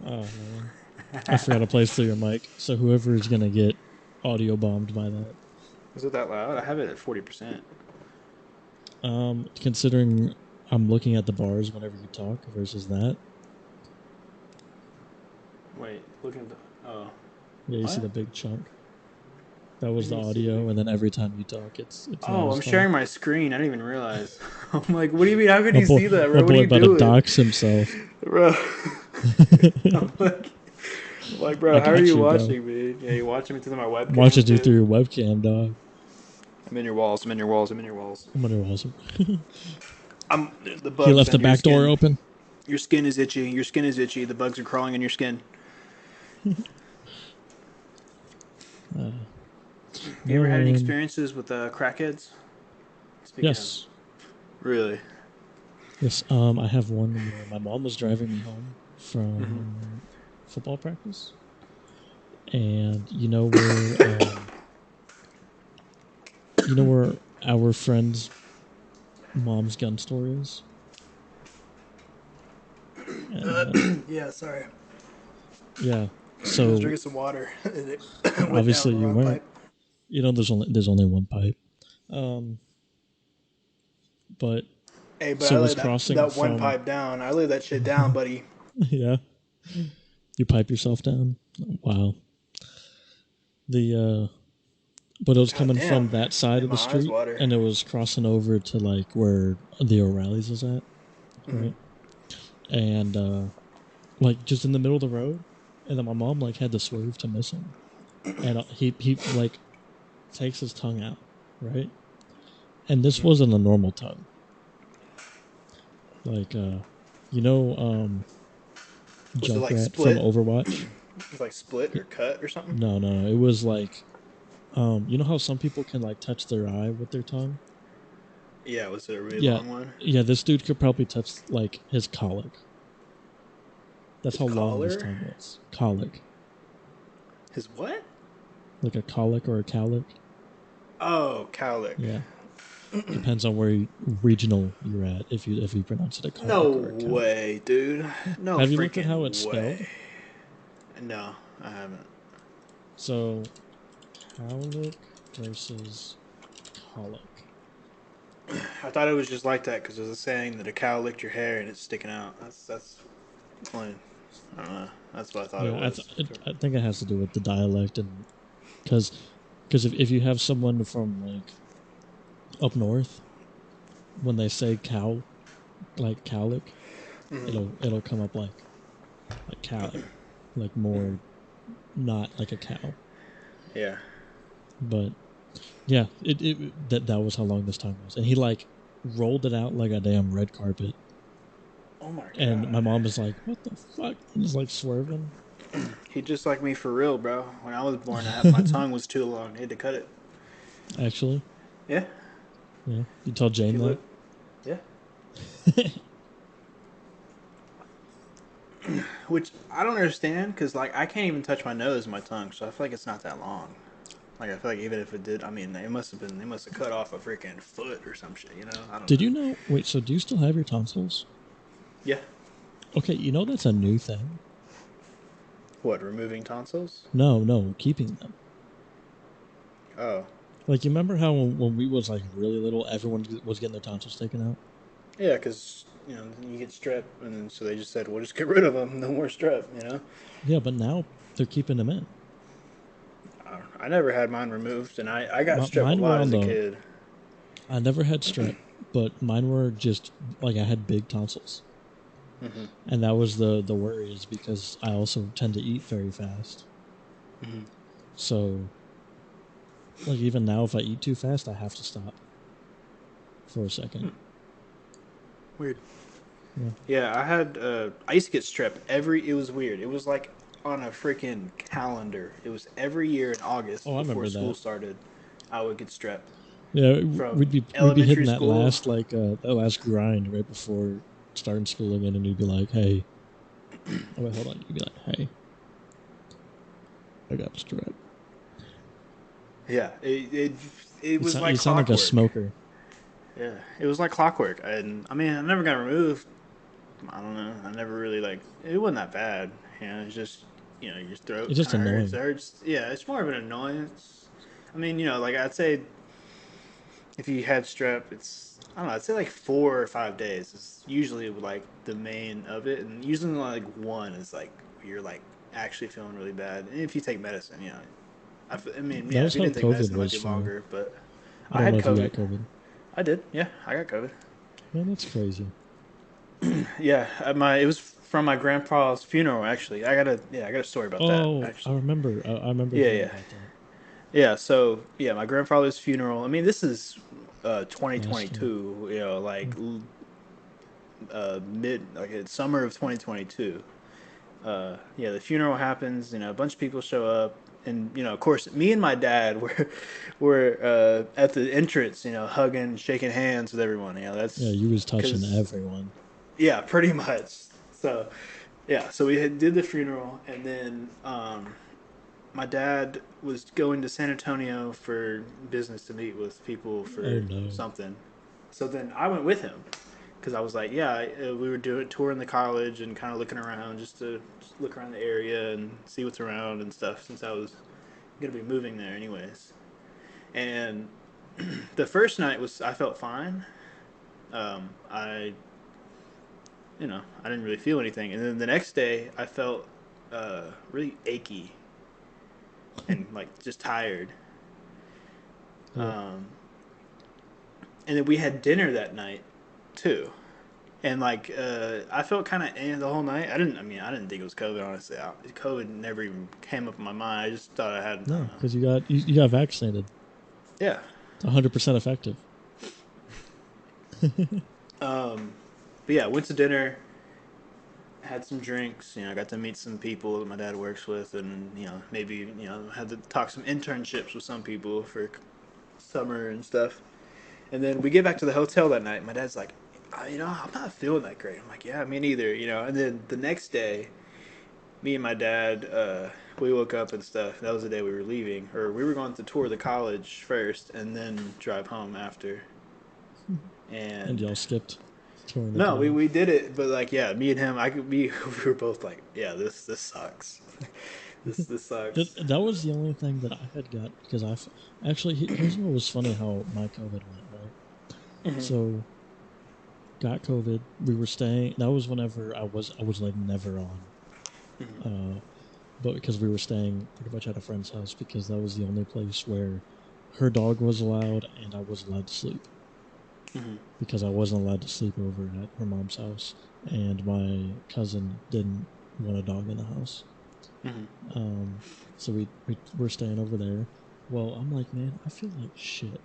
Oh man, I forgot to place through your mic. So whoever is gonna get audio bombed by that. Is it that loud? I have it at 40%. Considering I'm looking at the bars whenever you talk versus that. Wait, look at the. Oh, Yeah, you see what? the big chunk. That I was didn't the even see the big. audio, and then every time you talk, it's not Oh, as I'm far. sharing my screen. I didn't even realize. I'm like, what do you mean? How could My you boy, see that, my bro? What are boy, you about to doing, dox himself. bro? I'm like, bro, I how are got you you, bro. watching me? Yeah, you watching me through my I'm watching webcam, you through dude. your webcam, dog. I'm in your walls. I'm in your walls. I'm in your walls. I'm gonna also. I'm the He bugs left the under your back door skin. open. Your skin is itchy. Your skin is itchy. The bugs are crawling in your skin. Uh, You ever no, had any experiences with crackheads? Speaking of, yes, really. yes. I have one where my mom was driving me home from football practice, and you know where our friend's mom's gun store is. Uh, Yeah, sorry. yeah. I was So drinking some water and it went down obviously the you wrong weren't. pipe. There's only one pipe. Um, but Hey, but so I was laid crossing that one from. pipe down. I laid that shit down, buddy. Yeah. You pipe yourself down. Wow. The but it was God coming from damn, that side made of the my eyes street, water. and it was crossing over to like where the O'Reilly's is at, Hmm. right? And like just in the middle of the road, and then my mom like had to swerve to miss him, and he like takes his tongue out, right? And this Hmm. wasn't a normal tongue, like you know, Was it like Junkrat from split? Overwatch. It was like split or cut or something? No, no, it was like you know how some people can like touch their eye with their tongue. Yeah, was it a really Yeah, long one? yeah. This dude could probably touch like his colic. That's His how long this collar? tongue was. Colic, His what? like a colic or a cowlick. Oh, cowlick. Yeah, depends on where regional you're at. If you pronounce it a No colic or a cowlick. way, dude. Yeah. No Have you looked at how it's freaking spelled? way. No, I haven't. So cowlick versus colic. I thought it was just like that because it was a saying that a cow licked your hair and it's sticking out. That's only, I don't know. That's what I thought it Yeah, was. I think it has to do with the dialect and because if you have someone from like up north, when they say cow like cowlick, Hmm. it'll come up like cowlick, like more not like a cow. Yeah. But yeah, that was how long this tongue was, and he like rolled it out like a damn red carpet. Oh my And my god. mom was like, "What the fuck?" And just like swerving. He just like me for real, bro. When I was born, my tongue was too long. They had to cut it. Actually, Yeah. yeah, you tell If Jane you that. look. Yeah. Which I don't understand because like I can't even touch my nose and my tongue, so I feel like it's not that long. Like I feel like even if it did, I mean, it must have been they must have cut off a freaking foot or some shit. You know, I don't Did know. you know? Wait, so do you still have your tonsils? Yeah. Okay, you know that's a new thing. What, removing tonsils? No, no, keeping them. Oh. Like you remember how when we was like really little, everyone was getting their tonsils taken out. Yeah, because, you get strep, and then so they just said, well, just get rid of them. No more strep, you know? Yeah, but now they're keeping them in. I never had mine removed, and I got strep a Mine were lot on as a the. kid. I never had strep, but mine were just like I had big tonsils, Hmm. and that was the worry is because I also tend to eat very fast. Hmm. So like even now, if I eat too fast, I have to stop for a second. Weird. Yeah. Yeah, I used to get strep it was weird. It was like on a freaking calendar. It was every year in Oh, August I before remember school that. started, I would get strep. Yeah, From we'd be hitting elementary that school. last that last grind right before starting school again, and you'd be like, "Hey, oh wait, hold on." You'd be like, "Hey, I got strep." Yeah, it was You like sound like a clockwork. smoker. Yeah, it was like clockwork. And I mean, I never got removed. I don't know. I never really like. It wasn't that bad. It's just your throat It's just kind of hurts. It annoying. hurts. Yeah, it's more of an annoyance. I mean, like I'd say if you had strep, it's I don't know. I'd say like 4 or 5 days is usually like the main of it, and usually like one is like you're like actually feeling really bad. And if you take medicine, I mean, That yeah, was if you how didn't take COVID medicine, it might was be for me. longer. But I I don't know had if you got COVID. COVID. I did. Yeah, I got COVID. Man, that's crazy. Yeah, it was from my grandpa's funeral. Actually, I got a story about that. Oh, I Actually, remember. I remember yeah, hearing yeah, about that yeah. So yeah, my grandfather's funeral. I mean, this is last year. 2022. Yeah. Mid like it's summer of 2022. Yeah, the funeral happens. A bunch of people show up, and of course, me and my dad were at the entrance. Hugging, shaking hands with everyone. Yeah, That's you was touching because everyone. yeah, pretty much. So yeah, so did the funeral, and then my dad was going to San Antonio for business to meet with people Oh for no. something. So then I went with him because I was like, yeah, we were doing touring the college and kind of looking around just look around the area and see what's around and stuff since I was gonna be moving there anyways. And the first night was I felt fine. I I didn't really feel anything. And then the next day, I felt really achy and like just tired. Yeah. Um, and then we had dinner that night too. And like I felt kind of the whole night. I didn't think it was COVID. Honestly, COVID never even came up in my mind. I just thought I had. I don't No, know. because you got vaccinated. Yeah. It's 100% effective. But yeah, went to dinner, had some drinks. I got to meet some people that my dad works with, and maybe had to talk some internships with some people for summer and stuff. And then we get back to the hotel that night. My dad's like, I'm not feeling that great. I'm like, yeah, me neither. And then the next day, me and my dad, we woke up and stuff. That was the day we were leaving, or we were going to tour the college first, and then drive home after. And And y'all skipped touring the no, we, college. we did it, but like yeah, me and him, we were both like, yeah, this sucks. This sucks. That was the only thing that I had got because actually here's what was funny how my COVID went, right? Mm-hmm. So got COVID. We were staying. That was whenever I was like never on, uh, but because we were staying pretty much at a friend's house because that was the only place where her dog was allowed and I was allowed to sleep Mm-hmm. because I wasn't allowed to sleep over at her mom's house and my cousin didn't want a dog in the house. Mm-hmm. So we were staying over there. Well, I'm like, man, I feel like shit.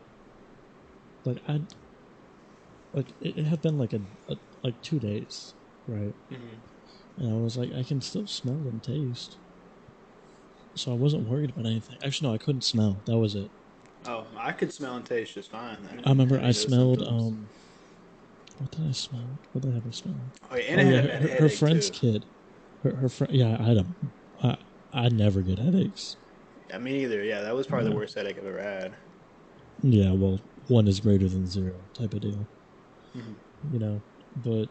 Like it had been like 2 days, right? Mm-hmm. And I was like, I can still smell and taste, so I wasn't worried about anything. Actually, no, I couldn't smell. That was it. Oh, I could smell and taste just fine. I I didn't remember have I any of those smelled. symptoms. What did I smell? What did I have her smell? Oh yeah, and Oh I yeah, had a bad her headache friend's too. kid. Her friend. Yeah, I never get headaches. Yeah, me neither. Yeah, that was probably the Yeah. worst headache I've ever had. Yeah. Well, one is greater than zero type of deal. Mm-hmm. But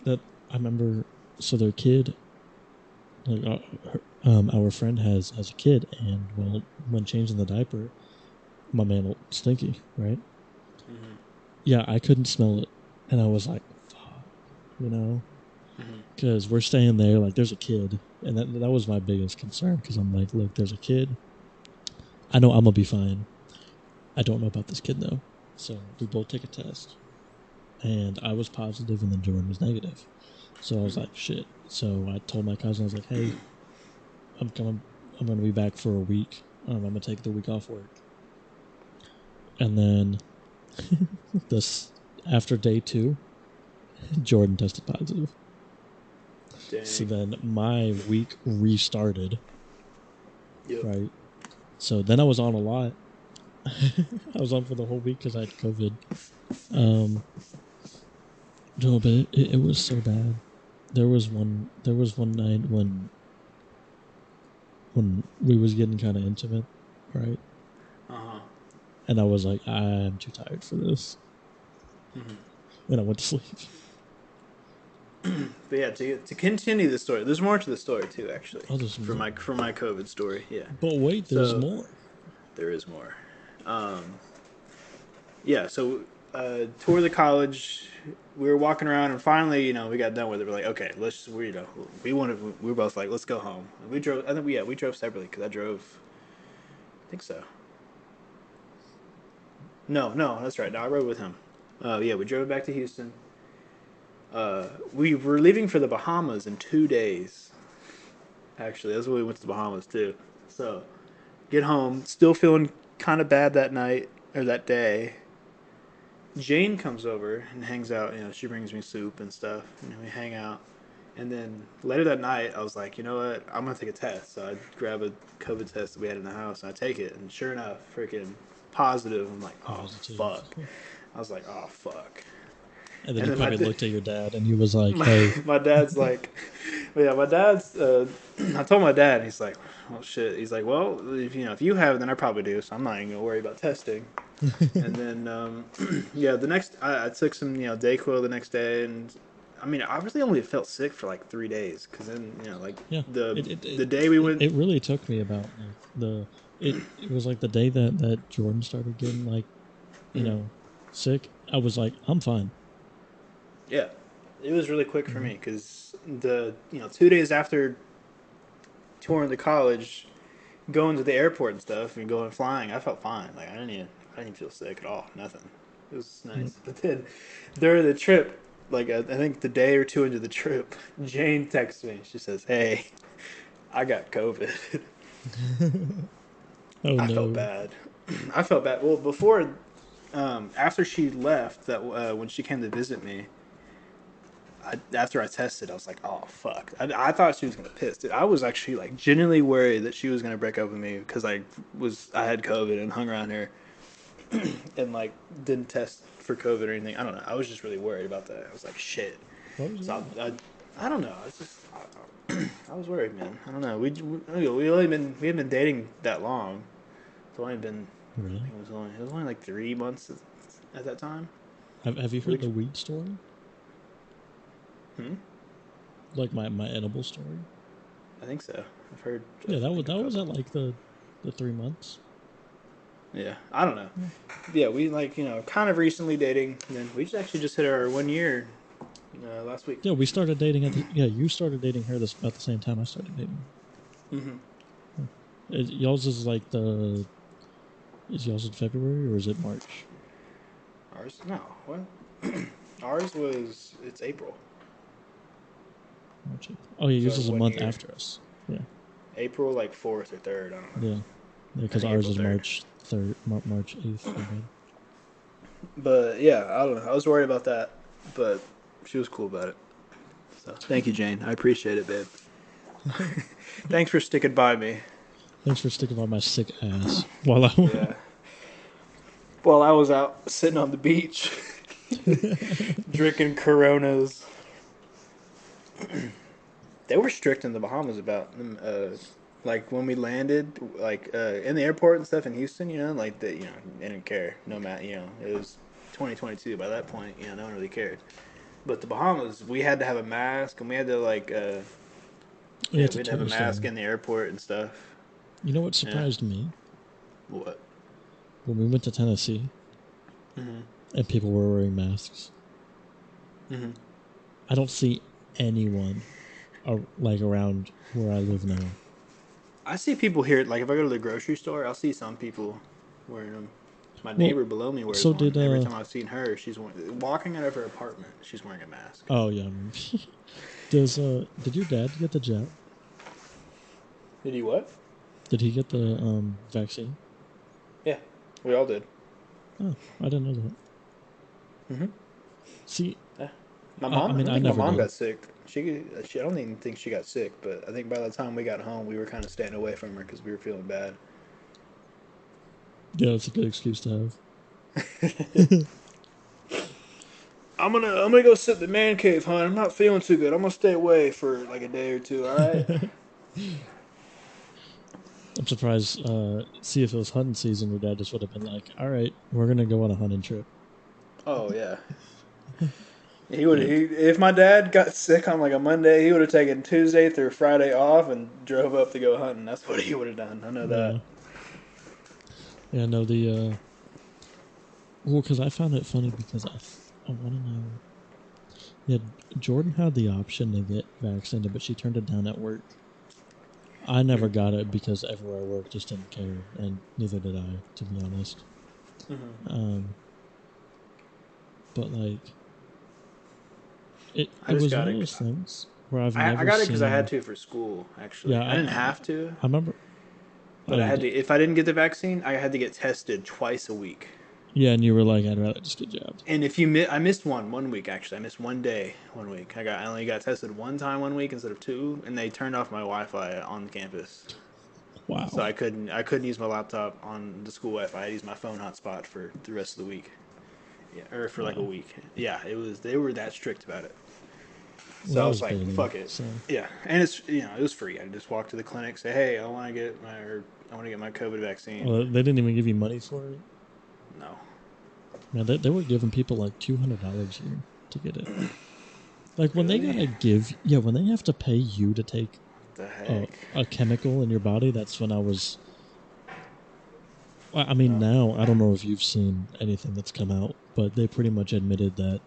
that I remember. So their kid, like our friend has a kid, and well, when changing the diaper, my man stinky, right? Mm-hmm. Yeah, I couldn't smell it, and I was like, fuck, you know, Mm-hmm. because we're staying there. Like, there's a kid, and that was my biggest concern. Because I'm like, look, there's a kid. I know I'm gonna be fine. I don't know about this kid though. So we both take a test, and I was positive, and then Jordan was negative. So I was like, shit. So I told my cousin, I was like, hey, I'm coming. I'm gonna be back for a week. I'm gonna take the week off work, and then this after day 2, Jordan tested positive. So Dang. then my week restarted, Yep. right? So then I was on a lot. I was on for the whole week because I had COVID. Um, no, but it was so bad. There was one night when we was getting kind of intimate, right? Uh huh. And I was like, I'm too tired for this, Mm-hmm. and I went to sleep. But yeah, to continue the story, there's more to the story too, actually, Oh, there's more. for my COVID story. Yeah. But wait, there's So more. there is more. Yeah. So tour the college. We were walking around, and finally, we got done with it. We're like, okay, we were both like, let's go home. And we drove. I think we drove separately because I drove. I think so. No, no, that's right. No, I rode with him. Yeah, we drove back to Houston. We were leaving for the Bahamas in 2 days. Actually, that's when we went to the Bahamas too. So, get home, still feeling kind of bad that night or that day. Jane comes over and hangs out. She brings me soup and stuff, and we hang out. And then later that night, I was like, you know what? I'm gonna take a test. So I grab a COVID test that we had in the house, and I take it. And sure enough, freaking positive. I'm like, oh Positive. fuck. I was like, oh fuck. And then And you then probably looked at your dad and he was like, hey, my dad's like, yeah, my dad's. I told my dad, he's like, well, shit. He's like, well, if you have, it, then I probably do. So I'm not even gonna worry about testing. And then, yeah, the next, I took some, Dayquil the next day, and I mean, I really only felt sick for like 3 days, because then, like yeah. the It, it, the day we went, it really took me about like it was like the day that Jordan started getting like, you mm, know, sick. I was like, I'm fine. yeah, It was really quick for Mhm. me because 2 days after touring the college, going to the airport and stuff, and going flying, I felt fine. Like I didn't feel sick at all. Nothing. It was Yep. nice. But then during the trip, like I think the day or two into the trip, Jane texts me. She says, "Hey, I got COVID." Oh I felt no. bad. I felt bad. Well, before, after she left, that when she came to visit me, after I tested, I was like, "Oh fuck!" I thought she was gonna piss. Dude, I was actually like genuinely worried that she was gonna break up with me because I had COVID and hung around her and like didn't test for COVID or anything. I don't know. I was just really worried about that. I was like, "Shit." What was So that? I don't know. It's just I was worried, man. I don't know. We hadn't been dating that long. It's only been I Really? think it was only like 3 months at that time. Have you heard Which the weed story? hmm? Like my edible story? I think so. I've heard Yeah, I think a that was at couple. like the 3 months. Yeah, I don't know. Yeah. Yeah, we like kind of recently dating. And then we just hit our 1 year last week. Yeah, we started dating at the, yeah, you started dating her this about the same time I started dating Mm-hmm. her. Y'all's is like is y'all's in February or is it March? Ours no what? Ours was it's April. March 8th. Oh yeah, It's yours our is a one month year. after us. Yeah. April like fourth or third. I don't know. Yeah. Yeah, I because think ours April is third. March 8th, my bad. But yeah, I don't know. I was worried about that, but she was cool about it. So thank you, Jane. I appreciate it, babe. Thanks for sticking by me. Thanks for sticking by my sick ass while I Yeah. While I was out sitting on the beach, drinking Coronas. They were strict in the Bahamas about them. Like when we landed, like in the airport and stuff in Houston, like they didn't care. No matter, it was 2022 by that point. No one really cared. But the Bahamas, we had to have a mask, and we had to we had we to had to have a tourist mask there. in the airport and stuff. You know what Yeah. surprised me? What? When we went to Tennessee Mm-hmm. and people were wearing masks. Mm-hmm. I don't see anyone like around where I live now. I see people here. Like if I go to the grocery store, I'll see some people wearing them. My Well, neighbor below me wears so one, did and every time I've seen her, walking out of her apartment. She's wearing a mask. oh yeah, I mean, does did your dad get the jab? Did he what? Did he get the vaccine? Yeah, we all did. Oh, I didn't know that. Mm-hmm. See, Yeah. My I mom. I mean, don't I think my never mom did. got sick. I don't even think she got sick. But I think by the time we got home, we were kind of staying away from her because we were feeling bad. Yeah, that's a good excuse to have. I'm gonna go sit in the man cave, hon. I'm not feeling too good. I'm gonna stay away for like a day or two. All right. I'm surprised. See, if it was hunting season, your dad just would have been like, "All right, we're gonna go on a hunting trip." Oh yeah. He would. Yeah, If my dad got sick on like a Monday, he would have taken Tuesday through Friday off and drove up to go hunting. That's what he would have done. I know that. yeah, yeah. No, the well, because I found it funny because I want to know. Yeah, Jordan had the option to get vaccinated, but she turned it down at work. I never got it because everywhere I work just didn't care, and neither did I, to be honest. Mm-hmm. Um, but like, I it just was got one of it. those things where I've I never got it because I had seen. to for school. Actually, Yeah, I didn't have to, I remember. Oh, but I you had did. to. If I didn't get the vaccine, I had to get tested twice a week. Yeah, and you were like, I'd rather just get jabbed. And if I missed one week actually. I missed one day 1 week. I only got tested one time 1 week instead of two, and they turned off my Wi-Fi on campus, so Wow. I couldn't use my laptop on the school Wi-Fi. I had to use my phone hotspot for the rest of the week. Yeah, or for like a Wow. week. Yeah, it was. They were that strict about it. Well, So I I was was like, Baylor, fuck it. so Yeah, and it was free. I just walk to the clinic, say, hey, I want to get my COVID vaccine. well, they didn't even give you money for it. No, Man, they were giving people like $200 here to get it. Like when they really? gotta give, yeah, when they have to pay you to take What the heck? a chemical in your body, that's when I was. I mean, No. now I don't know if you've seen anything that's come out, but they pretty much admitted that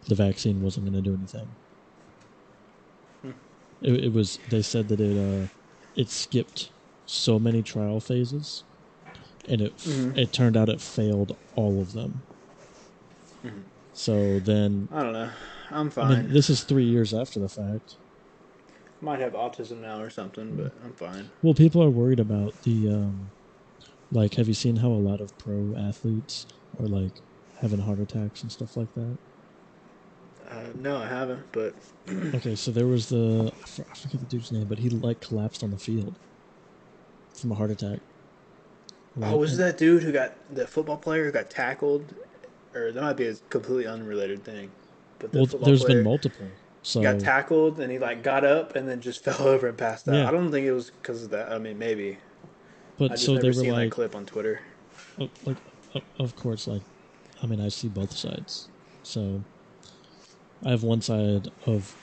the vaccine wasn't going to do anything. It was. They said that it skipped so many trial phases, and it turned out it failed all of them. So then, I don't know. I'm I fine. mean, this is 3 years after the fact. Might have autism now or something, but I'm fine. Well, people are worried about the like. Have you seen how a lot of pro athletes are like having heart attacks and stuff like that? No, I haven't. But Okay, so there was I forget the dude's name, but he like collapsed on the field from a heart attack. Like, was that dude who got the football player who got tackled, or that might be a completely unrelated thing. But the well, football there's been player multiple. got So tackled and he like got up and then just fell over and passed out. yeah, I don't think it was because of that. I mean, maybe. I but just so they never were seen that like, clip on Twitter. like, of course, like, I mean, I see both sides. So I have one side of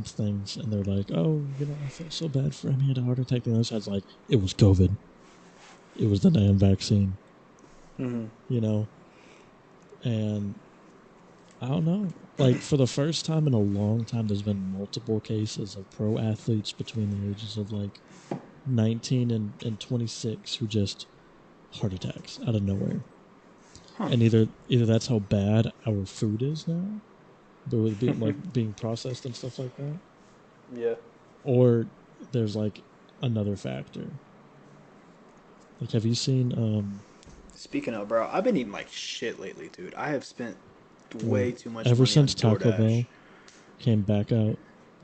things, and they're like, oh, I feel so bad for him. He had a heart attack. The other side's like, it was COVID. It was the damn vaccine. You know, and I don't know. Like, for the first time in a long time, there's been multiple cases of pro athletes between the ages of like 19 and 26 who just heart attacks out of nowhere. And either that's how bad our food is now, but with being processed and stuff like that, Yeah. or there's like another factor. Like, have you seen Speaking of, bro, I've been eating like shit lately, dude. I have spent way too much ever money on since Taco DoorDash. Bell came back out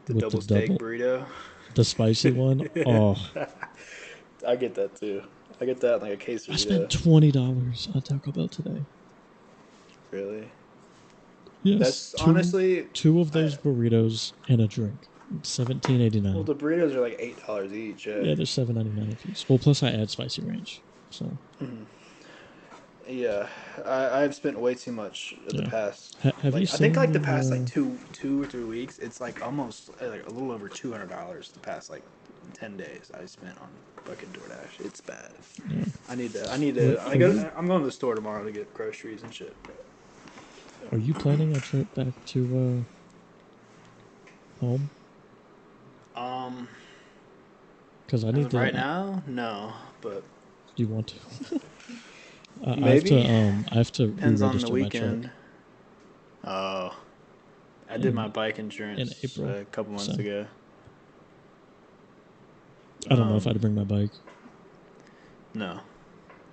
The with double steak burrito. the spicy one? Oh, I get that too. I get that like a I spent quesadilla. $20 on Taco Bell today. Really? Yes, That's honestly, two of those burritos and a drink. $17.89. well, the burritos are like $8 each. Yeah, they're $7.99 a piece. Well, plus I add spicy range. So Yeah, I've spent way too much of the yeah. past. Have you Like I think seen like the the? past like two or 3 weeks, it's like almost like a little over $200 the past like 10 days I spent on fucking DoorDash. It's bad. Yeah. I need to. Are you I'm going to the store tomorrow to get groceries and shit. are you planning a trip back to home? Um, Because I as need of to. right now, no, but Do you want to? maybe I have to depends on the re-register my truck weekend. Oh, I did my in bike in insurance April. a couple months So ago. I don't know if I'd bring my bike. No,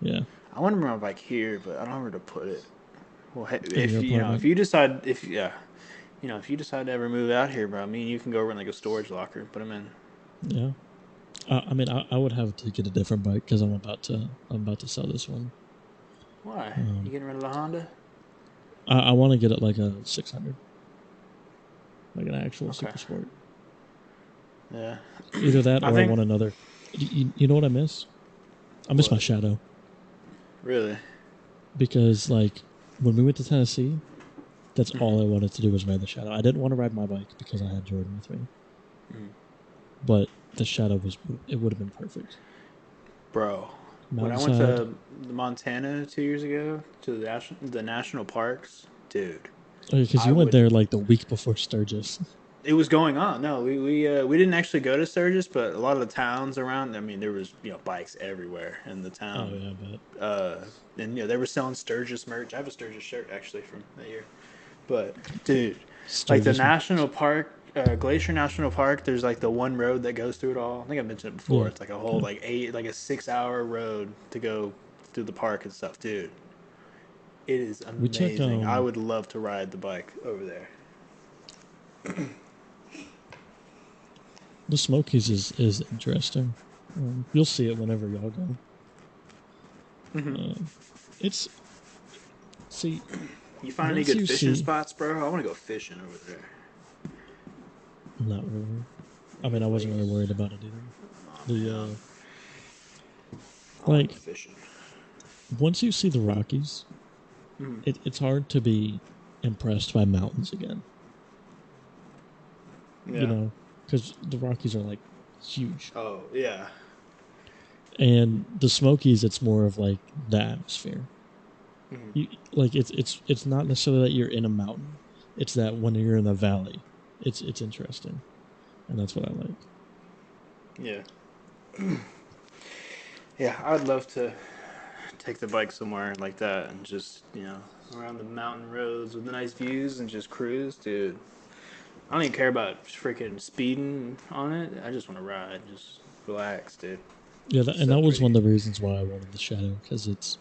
Yeah, I want to bring my bike here, but I don't know where to put it. Well, hey, in your if apartment. if you decide if you decide to ever move out here, bro, I mean, you can go over in like a storage locker, put them in. Yeah. I mean, I would have to get a different bike because I'm about to sell this one. Why? You getting rid of the Honda? I want to get it like a 600, like an actual Okay. super sport. Yeah. Either that, I or I think. want another. You know what I miss? I miss my What? Shadow Really? because like when we went to Tennessee, that's all I wanted to do was ride the Shadow. I didn't want to ride my bike because I had Jordan with me, but the Shadow would have been perfect. Bro, when I went Mountainside. to Montana 2 years ago to the national parks, dude, Oh, because I you went would. there like the week before Sturgis. It was going on. No, we didn't actually go to Sturgis, but a lot of the towns around. I mean, there was bikes everywhere in the Oh town. yeah, I bet. And they were selling Sturgis merch. I have a Sturgis shirt actually from that year. But dude, like the Sturgis. national park, Glacier National Park, there's like the one road that goes through it all. I think I mentioned it before. Yeah. It's like a whole like a 6 hour road to go through the park and stuff, dude. It is We took amazing. I would love to ride the bike over there. the Smokies is interesting. You'll see it whenever y'all go. It's see You find any once good you fishing see spots, bro? I want to go fishing over there. not really. I mean, I wasn't really worried about it either. The I want like to go fishing. once you see the Rockies, it's hard to be impressed by mountains again. Yeah. Because the Rockies are like huge, Oh yeah. and the Smokies, it's more of like the atmosphere. Like it's not necessarily that you're in a mountain; It's that when you're in the valley, it's interesting, and that's what I like. Yeah. Yeah, I'd love to take the bike somewhere like that and just, around the mountain roads with the nice views and just cruise, dude. I don't even care about freaking speeding on it. I just want to ride, just relax, dude. Yeah, It's and so that was one pretty. of the reasons why I wanted the Shadow, because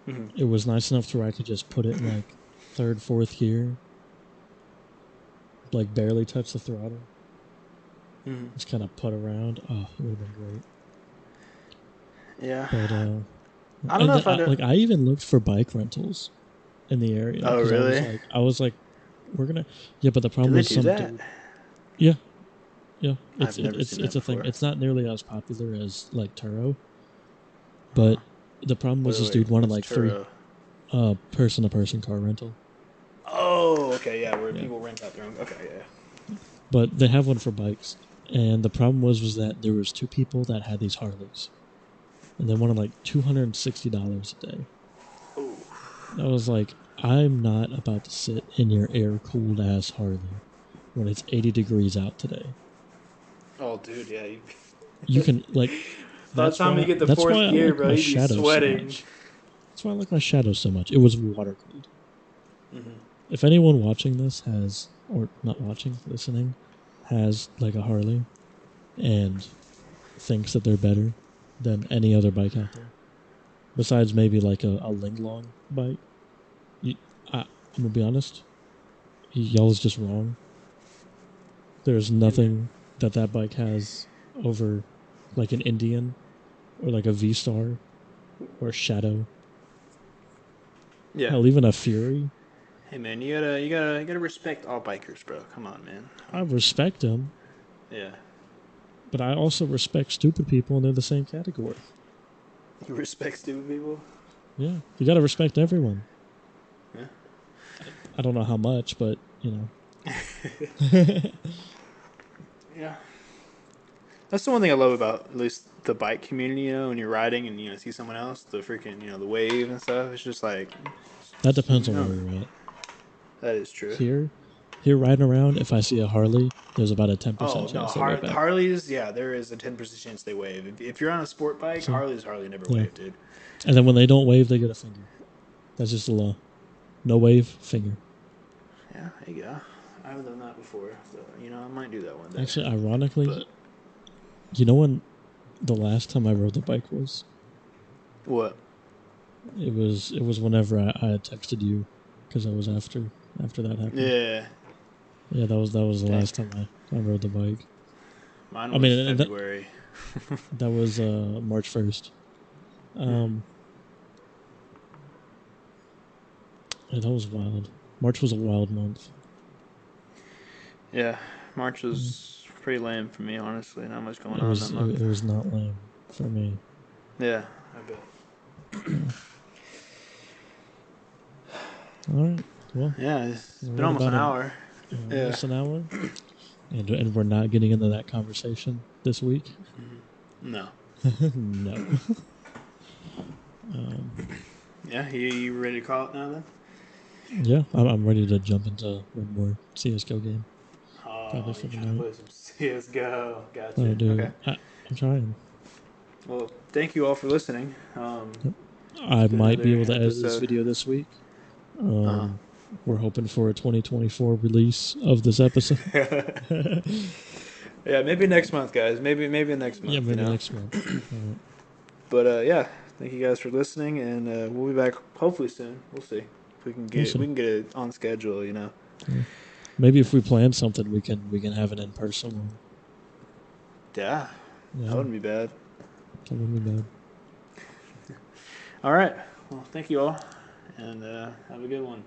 Hmm. it was nice enough to where I could just put it in like third, fourth gear, like barely touch the throttle, Hmm. just kind of put around. Oh, it would have been great. Yeah. But I don't and know if I do. like I even looked for bike rentals in the area Oh, because really? I was like, we're gonna, yeah. But the Do problem they was do some that? dude. Yeah, yeah. I've never seen It's that a thing. before. It's not nearly as popular as like Turo, Huh. but the problem was this Wait. dude wanted What's like three Turo? person to person car rental. Oh, okay, yeah, where Yeah, people rent out their own. Okay, yeah. but they have one for bikes, and the problem was that there was two people that had these Harleys, and they wanted like $260 a day. Oh. I was like, I'm not about to sit in your air cooled ass Harley when it's 80 degrees out today. Oh, dude, yeah. You can like By the time you get to that's fourth why I gear, like bro, my you be Shadow so sweating. much. That's why I like my Shadow so much. It was water cooled. Hmm. If anyone watching this has, or not watching, listening, has like a Harley and thinks that they're better than any other bike out there, besides maybe like a Linglong bike, you, I'm gonna be honest, y'all is just wrong. There's Hey, man. nothing that bike has over like an Indian or like a V Star or a Shadow. Yeah. Hell, even a Fury. Hey, man, you gotta respect all bikers, bro. Come on, man. I respect them, Yeah. but I also respect stupid people, and they're the same category. You respect stupid people? Yeah, you got to respect everyone. Yeah. I don't know how much, but you know. Yeah. That's the one thing I love about at least the bike community, when you're riding and see someone else, the freaking, the wave and stuff. It's just like, That depends on no, where you're at. that is true. Here, riding around, if I see a Harley, there's about a 10% Oh no, chance they wave back. Harleys. Yeah, there is a 10% chance they wave. If you're on a sport bike, So, Harleys hardly never yeah. wave, dude. And then when they don't wave, they get a finger. That's just the law. No wave, finger. Yeah, there you go. I haven't done that before, so I might do that one day. Actually, ironically, But you know when the last time I rode the bike was? what? It was whenever I had texted you because I was after that happened. Yeah, Yeah, that was the dang. last time I rode the bike. Mine I was mean, and February. that was March 1st. Hmm. Yeah, that was wild. March was a wild month. Yeah, March Mm. was pretty lame for me, honestly. Not much going It on that was month. it was not lame for me. Yeah, I bet. Yeah. All right. Well, Yeah, it's been we're at almost about an hour. Yeah. almost an hour, and we're not getting into that conversation this week. No. No. Um, Yeah, you ready to call it now then? yeah, I'm ready to jump into one more CS:GO game, probably Oh, for you the trying to night. play some CS:GO? Oh, Gotcha. Okay. dude, I'm trying. Well, thank you all for listening. Yep. It's I been might be another able to edit this episode. video this week. Uh We're hoping for a 2024 release of this episode. huh. Yeah, maybe next month, guys. Maybe next Yeah, month. maybe next month. All right. But yeah, thank you guys for listening, and we'll be back hopefully soon. We'll see if We'll we see. can get it on schedule. Yeah. Maybe if we plan something, we can have an in person one. Yeah, that Yeah, wouldn't be bad. that wouldn't be bad. All right. Well, thank you all, and have a good one.